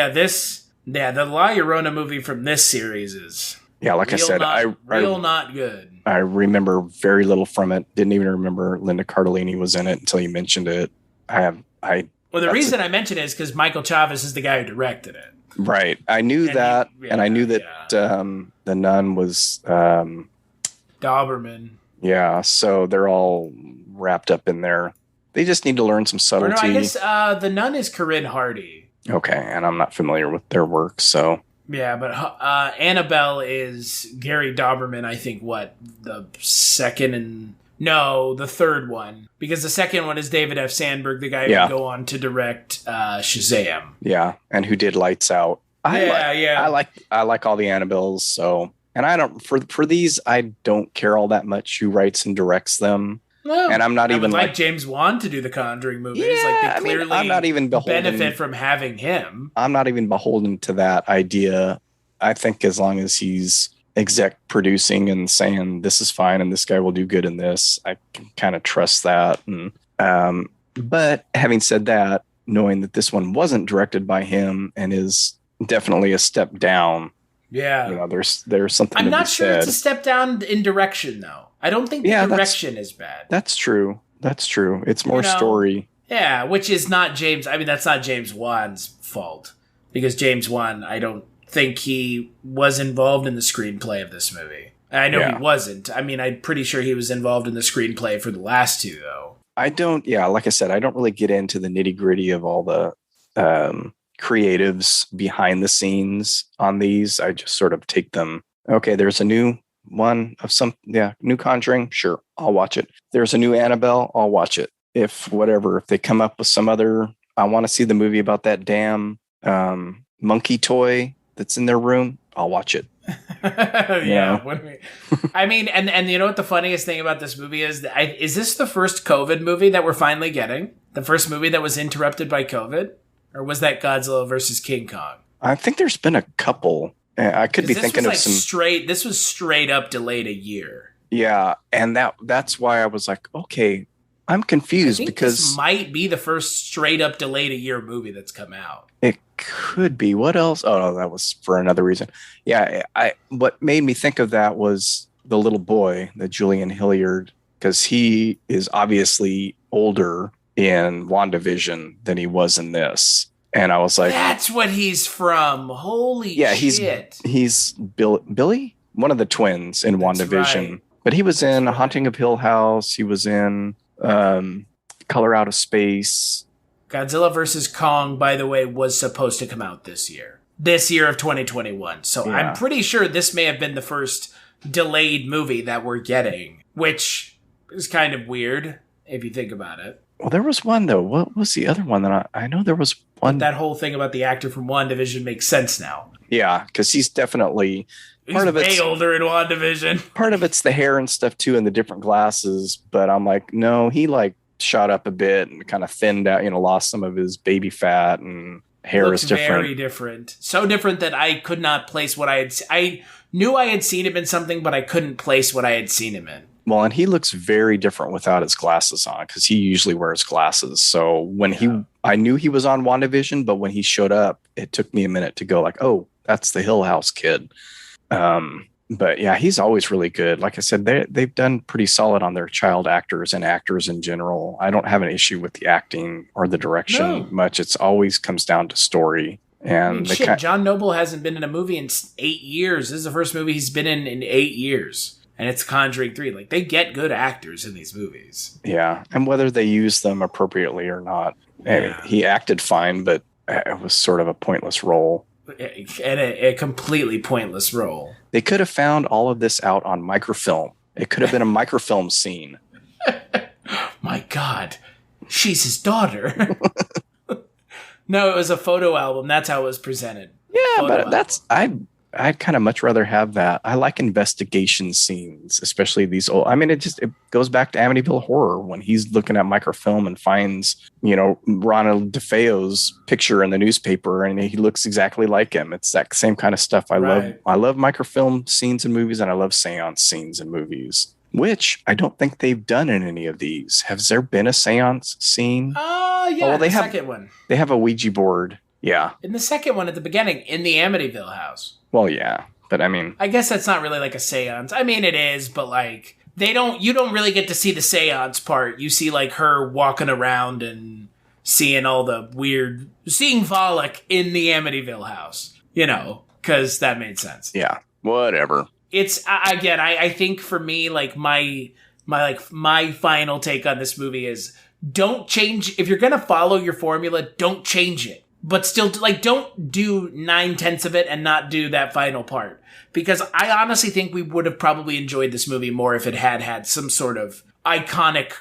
La Llorona movie from this series is like I said, not good. I remember very little from it. Didn't even remember Linda Cardellini was in it until you mentioned it. Well, the reason I mention it is because Michael Chavez is the guy who directed it. Right. I knew that, and I knew that the nun was Doberman. Yeah, so they're all wrapped up in there. They just need to learn some subtlety. Or no, I guess the nun is Corinne Hardy. Okay, and I'm not familiar with their work, so. Yeah, but Annabelle is Gary Doberman, I think, the third one. Because the second one is David F. Sandberg, the guy who would go on to direct Shazam. Yeah, and who did Lights Out. I like all the Annabelles, so. And I don't, for these, I don't care all that much who writes and directs them. No, and I'm not even like James Wan to do the Conjuring movies. Yeah, they clearly I'm not even beholden, benefit from having him. I'm not even beholden to that idea. I think as long as he's exec producing and saying this is fine and this guy will do good in this, I can kind of trust that. And but having said that, knowing that this one wasn't directed by him and is definitely a step down. Yeah, there's something. I'm not sure it's a step down in direction though. I don't think the direction is bad. That's true. It's more story. Yeah, which is not James. I mean, that's not James Wan's fault because James Wan, I don't think he was involved in the screenplay of this movie. I know he wasn't. I mean, I'm pretty sure he was involved in the screenplay for the last two, though. I don't. Yeah, like I said, I don't really get into the nitty gritty of all the creatives behind the scenes on these. I just sort of take them. Okay, there's a new one of new Conjuring, sure, I'll watch it. There's a new Annabelle, I'll watch it. If they come up with some other, I want to see the movie about that damn monkey toy that's in their room, I'll watch it. I mean, and you know what the funniest thing about this movie is? Is this the first COVID movie that we're finally getting? The first movie that was interrupted by COVID? Or was that Godzilla versus King Kong? I think there's been a couple. I could be thinking of some This was straight up delayed a year. Yeah, and that's why I was like, okay, I'm confused because this might be the first straight up delayed a year movie that's come out. It could be. What else? Oh, no, that was for another reason. Yeah, what made me think of that was the little boy, the Julian Hilliard, because he is obviously older in WandaVision than he was in this. And I was like, that's what he's from. Holy shit. He's Billy, one of the twins in WandaVision. Right. But he was in Haunting of Hill House. He was in Color Out of Space. Godzilla vs. Kong, by the way, was supposed to come out this year of 2021. So I'm pretty sure this may have been the first delayed movie that we're getting, which is kind of weird if you think about it. Well, there was one, though. What was the other one that I know there was one? That whole thing about the actor from WandaVision makes sense now. Yeah, because he's definitely... He's way older in WandaVision. Part of it's the hair and stuff, too, and the different glasses. But I'm like, no, he, shot up a bit and kind of thinned out, lost some of his baby fat and hair is different. Very different. So different that I could not place what I knew I had seen him in something, but I couldn't place what I had seen him in. Well, and he looks very different without his glasses on because he usually wears glasses. So when I knew he was on WandaVision, but when he showed up, it took me a minute to go oh, that's the Hill House kid. But yeah, he's always really good. Like I said, they've done pretty solid on their child actors and actors in general. I don't have an issue with the acting or the direction much. It's always comes down to story. And John Noble hasn't been in a movie in 8 years. This is the first movie he's been in 8 years. And it's Conjuring 3. Like, they get good actors in these movies. Yeah. And whether they use them appropriately or not. I mean, he acted fine, but it was sort of a pointless role. And a completely pointless role. They could have found all of this out on microfilm. It could have been a microfilm scene. My God. She's his daughter. No, it was a photo album. That's how it was presented. Yeah, but I'd kind of much rather have that. I like investigation scenes, especially these old. I mean, it goes back to Amityville Horror when he's looking at microfilm and finds, Ronald DeFeo's picture in the newspaper, and he looks exactly like him. It's that same kind of stuff. I love microfilm scenes in movies, and I love seance scenes in movies, which I don't think they've done in any of these. Has there been a seance scene? Yeah, the second one. They have a Ouija board. Yeah. In the second one at the beginning, in the Amityville house. Well, yeah. But I mean, I guess that's not really like a seance. I mean, it is, but like you don't really get to see the seance part. You see like her walking around and seeing all the seeing Volok in the Amityville house, because that made sense. Yeah. Whatever. It's again, I think for me, like my final take on this movie is don't change. If you're going to follow your formula, don't change it. But still, like, don't do 9/10 of it and not do that final part. Because I honestly think we would have probably enjoyed this movie more if it had some sort of iconic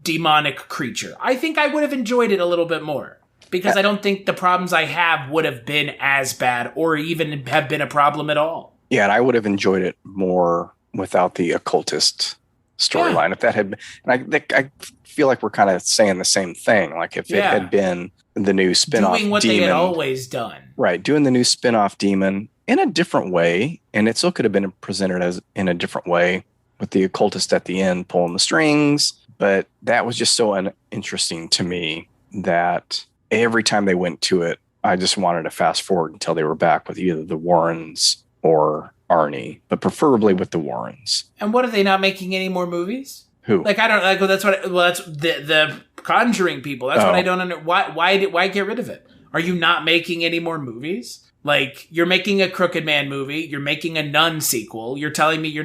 demonic creature. I think I would have enjoyed it a little bit more. Because I don't think the problems I have would have been as bad or even have been a problem at all. Yeah, and I would have enjoyed it more without the occultist storyline. Yeah. If that had been, and I feel like we're kind of saying the same thing. Like if it had been the new spin-off doing what demon, they had always done. Right, doing the new spin-off demon in a different way, and it still could have been presented as in a different way with the occultist at the end pulling the strings. But that was just so uninteresting to me that every time they went to it, I just wanted to fast forward until they were back with either the Warrens or Arnie, but preferably with the Warrens. And what, are they not making any more movies? Who? Like, I don't like. That's the Conjuring people. That's what I don't understand. Why get rid of it? Are you not making any more movies? Like, you're making a Crooked Man movie. You're making a Nun sequel. You're telling me you're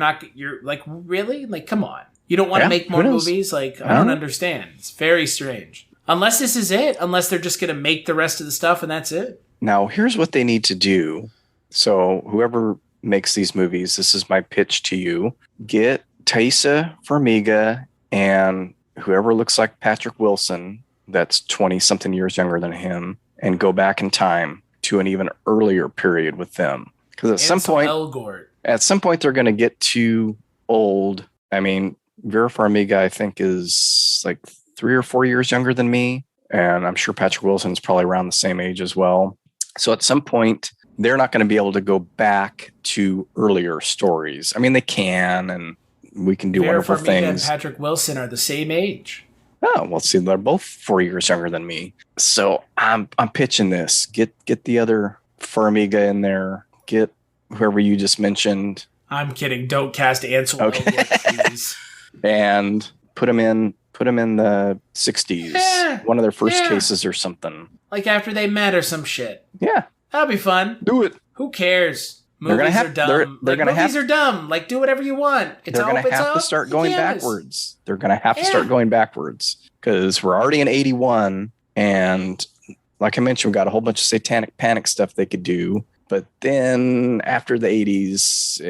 like, really? Like, come on. You don't want to make more movies? Like, I don't understand. It's very strange. Unless this is it. Unless they're just going to make the rest of the stuff and that's it. Now, here's what they need to do. So whoever makes these movies, this is my pitch to you. Get Taissa Farmiga and whoever looks like Patrick Wilson, that's 20-something years younger than him, and go back in time to an even earlier period with them. Because at some point, they're going to get too old. I mean, Vera Farmiga, I think, is like 3 or 4 years younger than me. And I'm sure Patrick Wilson's probably around the same age as well. So at some point, they're not going to be able to go back to earlier stories. I mean, they can, and we can do Vera wonderful Farmiga things. And Patrick Wilson are the same age. Oh, well, see, they're both 4 years younger than me. So I'm pitching this. Get the other Farmiga in there. Get whoever you just mentioned. I'm kidding. Don't cast Ansel Elgort, please. And put him in the 60s. One of their first cases or something. Like after they met or some shit. Yeah. That'll be fun. Do it. Who cares? Movies are dumb. Movies are dumb. Like, do whatever you want. They're going to have to start going backwards. They're going to have to start going backwards because we're already in 81. And like I mentioned, we've got a whole bunch of satanic panic stuff they could do. But then after the 80s,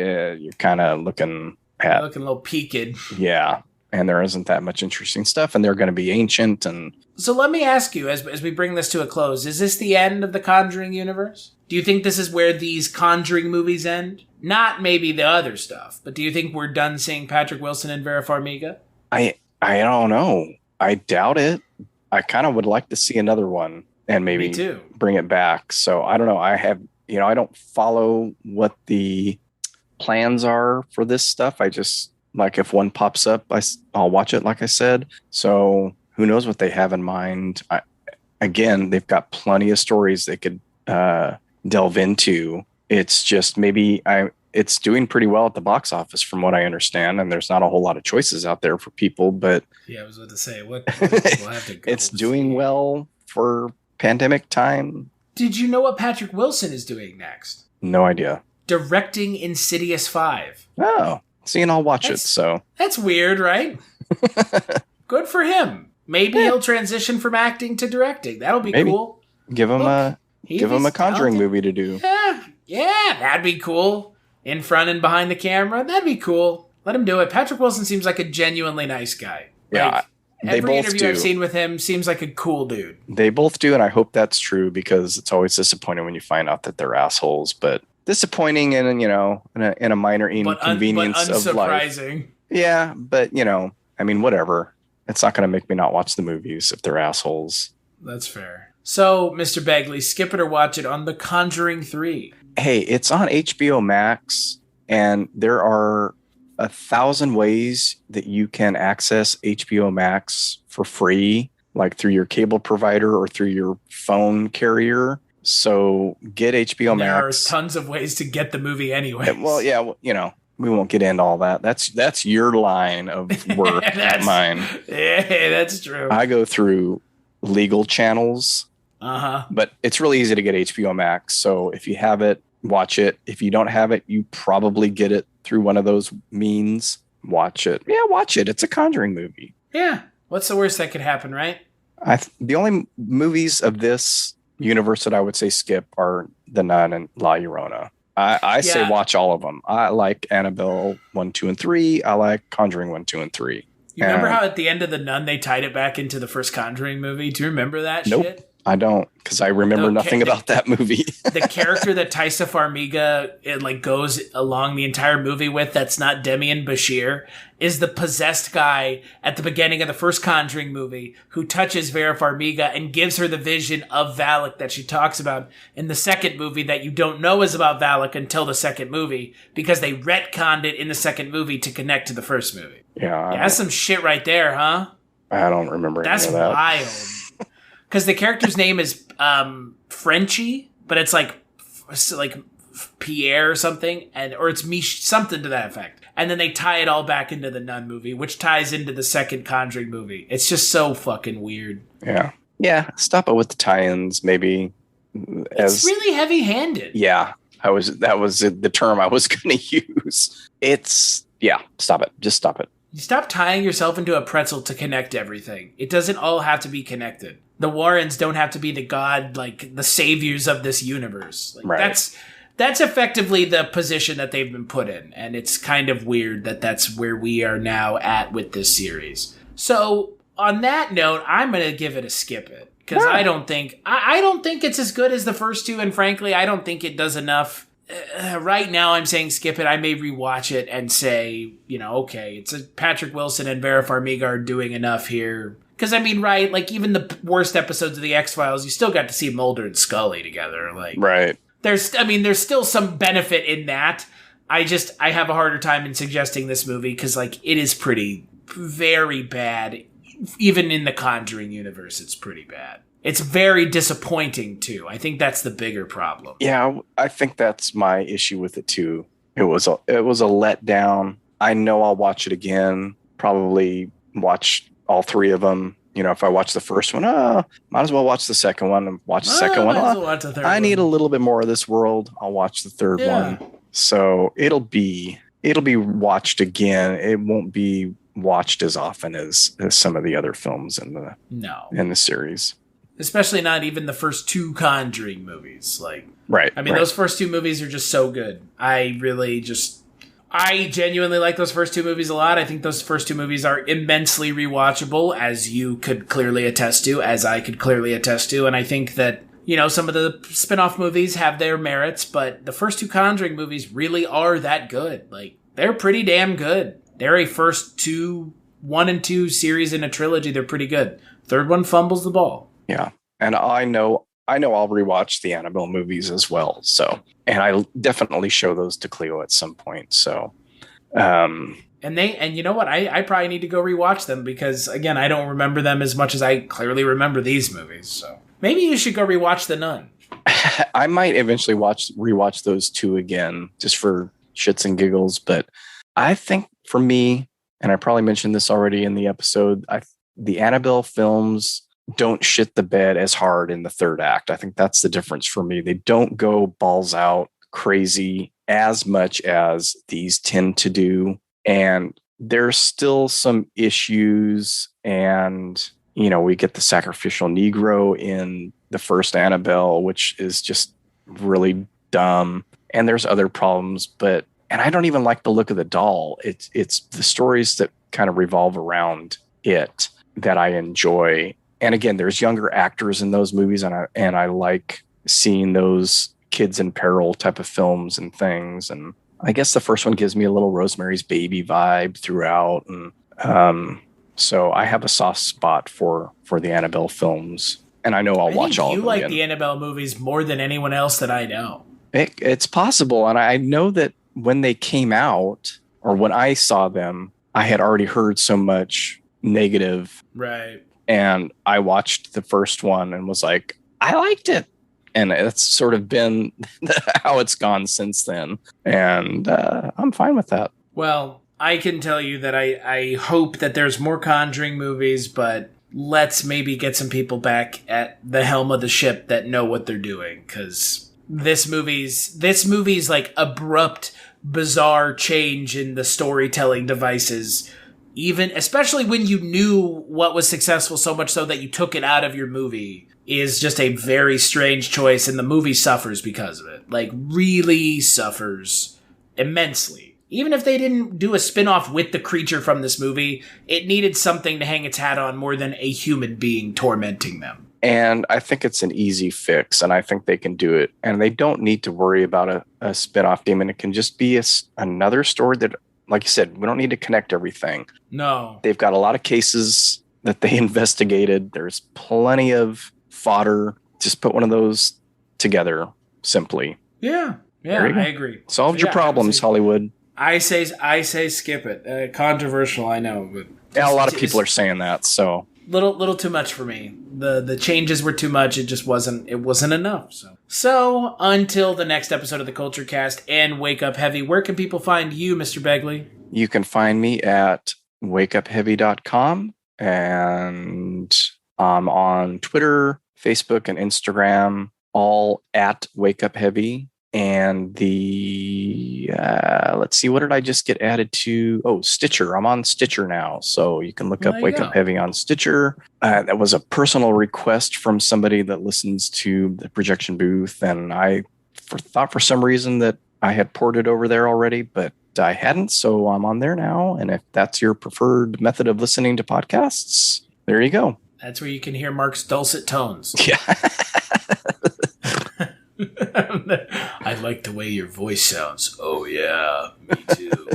you're kind of looking a little peaked. Yeah. And there isn't that much interesting stuff. And they're going to be ancient. And so let me ask you, as we bring this to a close, is this the end of the Conjuring universe? Do you think this is where these Conjuring movies end? Not maybe the other stuff, but do you think we're done seeing Patrick Wilson and Vera Farmiga? I don't know. I doubt it. I kind of would like to see another one and maybe bring it back. So I don't know. I don't follow what the plans are for this stuff. I just, like, if one pops up, I'll watch it, like I said. So who knows what they have in mind. Again, they've got plenty of stories they could delve into. It's just maybe it's doing pretty well at the box office from what I understand. And there's not a whole lot of choices out there for people, but yeah, I was about to say, what do people have to go it's doing well for pandemic time. Did you know what Patrick Wilson is doing next? No idea. Directing Insidious 5. Oh, see, and I'll watch it. So that's weird, right? Good for him. Maybe he'll transition from acting to directing. That'll be cool. Give him a Conjuring movie to do. Yeah, that'd be cool. In front and behind the camera, that'd be cool. Let him do it. Patrick Wilson seems like a genuinely nice guy. Yeah, every interview I've seen with him seems like a cool dude. They both do, and I hope that's true because it's always disappointing when you find out that they're assholes. But disappointing in a minor inconvenience of life. Yeah, but I mean, whatever. It's not going to make me not watch the movies if they're assholes. That's fair. So, Mr. Begley, skip it or watch it on The Conjuring 3. Hey, it's on HBO Max, and there are 1,000 ways that you can access HBO Max for free, like through your cable provider or through your phone carrier. So get HBO Max. There are tons of ways to get the movie anyway. Well, yeah, we won't get into all that. That's your line of work, not mine. Yeah, that's true. I go through legal channels. Uh-huh. But it's really easy to get HBO Max. So if you have it, watch it. If you don't have it, you probably get it through one of those means. Watch it. Yeah, watch it. It's a Conjuring movie. Yeah. What's the worst that could happen, right? The only movies of this universe that I would say skip are The Nun and La Llorona. I say watch all of them. I like Annabelle 1, 2, and 3. I like Conjuring 1, 2, and 3. You remember how at the end of The Nun they tied it back into the first Conjuring movie? Do you remember that shit? I don't, because I remember nothing about that movie. The character that Taissa Farmiga goes along the entire movie with, that's not Demian Bashir, is the possessed guy at the beginning of the first Conjuring movie who touches Vera Farmiga and gives her the vision of Valak that she talks about in the second movie that you don't know is about Valak until the second movie because they retconned it in the second movie to connect to the first movie. Yeah. That's some shit right there, huh? I don't remember any of that. That's wild. Because the character's name is Frenchie, but it's like Pierre or something, or it's Mich, something to that effect. And then they tie it all back into the Nun movie, which ties into the second Conjuring movie. It's just so fucking weird. Yeah. Yeah, stop it with the tie-ins, maybe. It's really heavy-handed. Yeah, that was the term I was going to use. Stop it. Just stop it. You stop tying yourself into a pretzel to connect everything. It doesn't all have to be connected. The Warrens don't have to be the saviors of this universe. Right. That's effectively the position that they've been put in, and it's kind of weird that that's where we are now at with this series. So, on that note, I'm going to give it a skip it, because I don't think it's as good as the first two, and frankly, I don't think it does enough. Right now, I'm saying skip it. I may rewatch it and say, okay, it's Patrick Wilson and Vera Farmiga are doing enough here. Because, I mean, right, even the worst episodes of The X-Files, you still got to see Mulder and Scully together. Right. There's still some benefit in that. I have a harder time in suggesting this movie because, it is very bad. Even in the Conjuring universe, it's pretty bad. It's very disappointing, too. I think that's the bigger problem. Yeah, I think that's my issue with it, too. It was a letdown. I know I'll watch it again. Probably watch all three of them. If I watch the first one, might as well watch the second one and watch the second one. I need a little bit more of this world. I'll watch the third one. So it'll be watched again. It won't be watched as often as some of the other films in the series. Especially not even the first two Conjuring movies. Right. I mean, those first two movies are just so good. I genuinely like those first two movies a lot. I think those first two movies are immensely rewatchable, as you could clearly attest to, as I could clearly attest to. And I think that, some of the spin-off movies have their merits, but the first two Conjuring movies really are that good. They're pretty damn good. They're a first 1 and 2 series in a trilogy. They're pretty good. Third one fumbles the ball. Yeah. And I know I'll rewatch the Annabelle movies as well. So, and I definitely show those to Cleo at some point. So, and you know what? I probably need to go rewatch them because again, I don't remember them as much as I clearly remember these movies. So maybe you should go rewatch The Nun. I might eventually rewatch those two again, just for shits and giggles. But I think for me, and I probably mentioned this already in the episode, the Annabelle films don't shit the bed as hard in the third act. I think that's the difference for me. They don't go balls out crazy as much as these tend to do. And there's still some issues. And, you know, we get the sacrificial Negro in the first Annabelle, which is just really dumb. And there's other problems, and I don't even like the look of the doll. It's the stories that kind of revolve around it that I enjoy. And again, there's younger actors in those movies, and I like seeing those kids in peril type of films and things. And I guess the first one gives me a little Rosemary's Baby vibe throughout. And so I have a soft spot for the Annabelle films, and I know I'll watch all of them. You like the Annabelle movies more than anyone else that I know. It's possible, and I know that when they came out, or when I saw them, I had already heard so much negative. Right. And I watched the first one and was like, I liked it. And it's sort of been how it's gone since then. And I'm fine with that. Well, I can tell you that I hope that there's more Conjuring movies, but let's maybe get some people back at the helm of the ship that know what they're doing. Because this movie's like abrupt, bizarre change in the storytelling devices, especially when you knew what was successful so much so that you took it out of your movie, is just a very strange choice, and the movie suffers because of it. Like, really suffers immensely. Even if they didn't do a spin-off with the creature from this movie, it needed something to hang its hat on more than a human being tormenting them. And I think it's an easy fix, and I think they can do it. And they don't need to worry about a spin-off demon. It can just be another story that, like you said, we don't need to connect everything. No. They've got a lot of cases that they investigated. There's plenty of fodder. Just put one of those together simply. Yeah, I agree. Solved your problems, Hollywood. I say skip it. Controversial, I know, but a lot of people are saying that, so little too much for me. The changes were too much. It just wasn't enough. So until the next episode of the Culture Cast and Wake Up Heavy, where can people find you, Mr. Begley? You can find me at wakeupheavy.com, and I'm on Twitter, Facebook, and Instagram, all at Wake Up Heavy. And the, let's see, what did I just get added to? Oh, Stitcher. I'm on Stitcher now. So you can look up Wake Up Heavy on Stitcher. That was a personal request from somebody that listens to the Projection Booth. And I thought for some reason that I had ported over there already, but I hadn't. So I'm on there now. And if that's your preferred method of listening to podcasts, there you go. That's where you can hear Mark's dulcet tones. Yeah. I like the way your voice sounds. Oh, yeah, me too.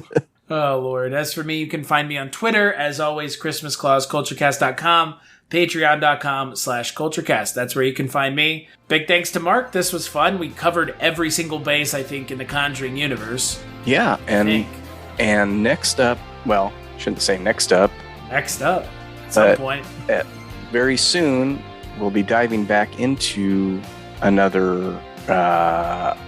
Oh, Lord. As for me, you can find me on Twitter. As always, ChristmasClausCulturecast.com, Patreon.com/CultureCast. That's where you can find me. Big thanks to Mark. This was fun. We covered every single base, I think, in the Conjuring universe. Yeah, and next up, well, shouldn't say next up. Next up, at some point. Very soon, we'll be diving back into another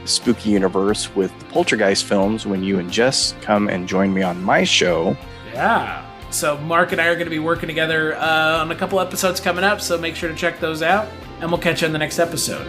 spooky universe with the Poltergeist films when you and Jess come and join me on my show. Yeah. So Mark and I are going to be working together on a couple episodes coming up, so make sure to check those out, and we'll catch you on the next episode.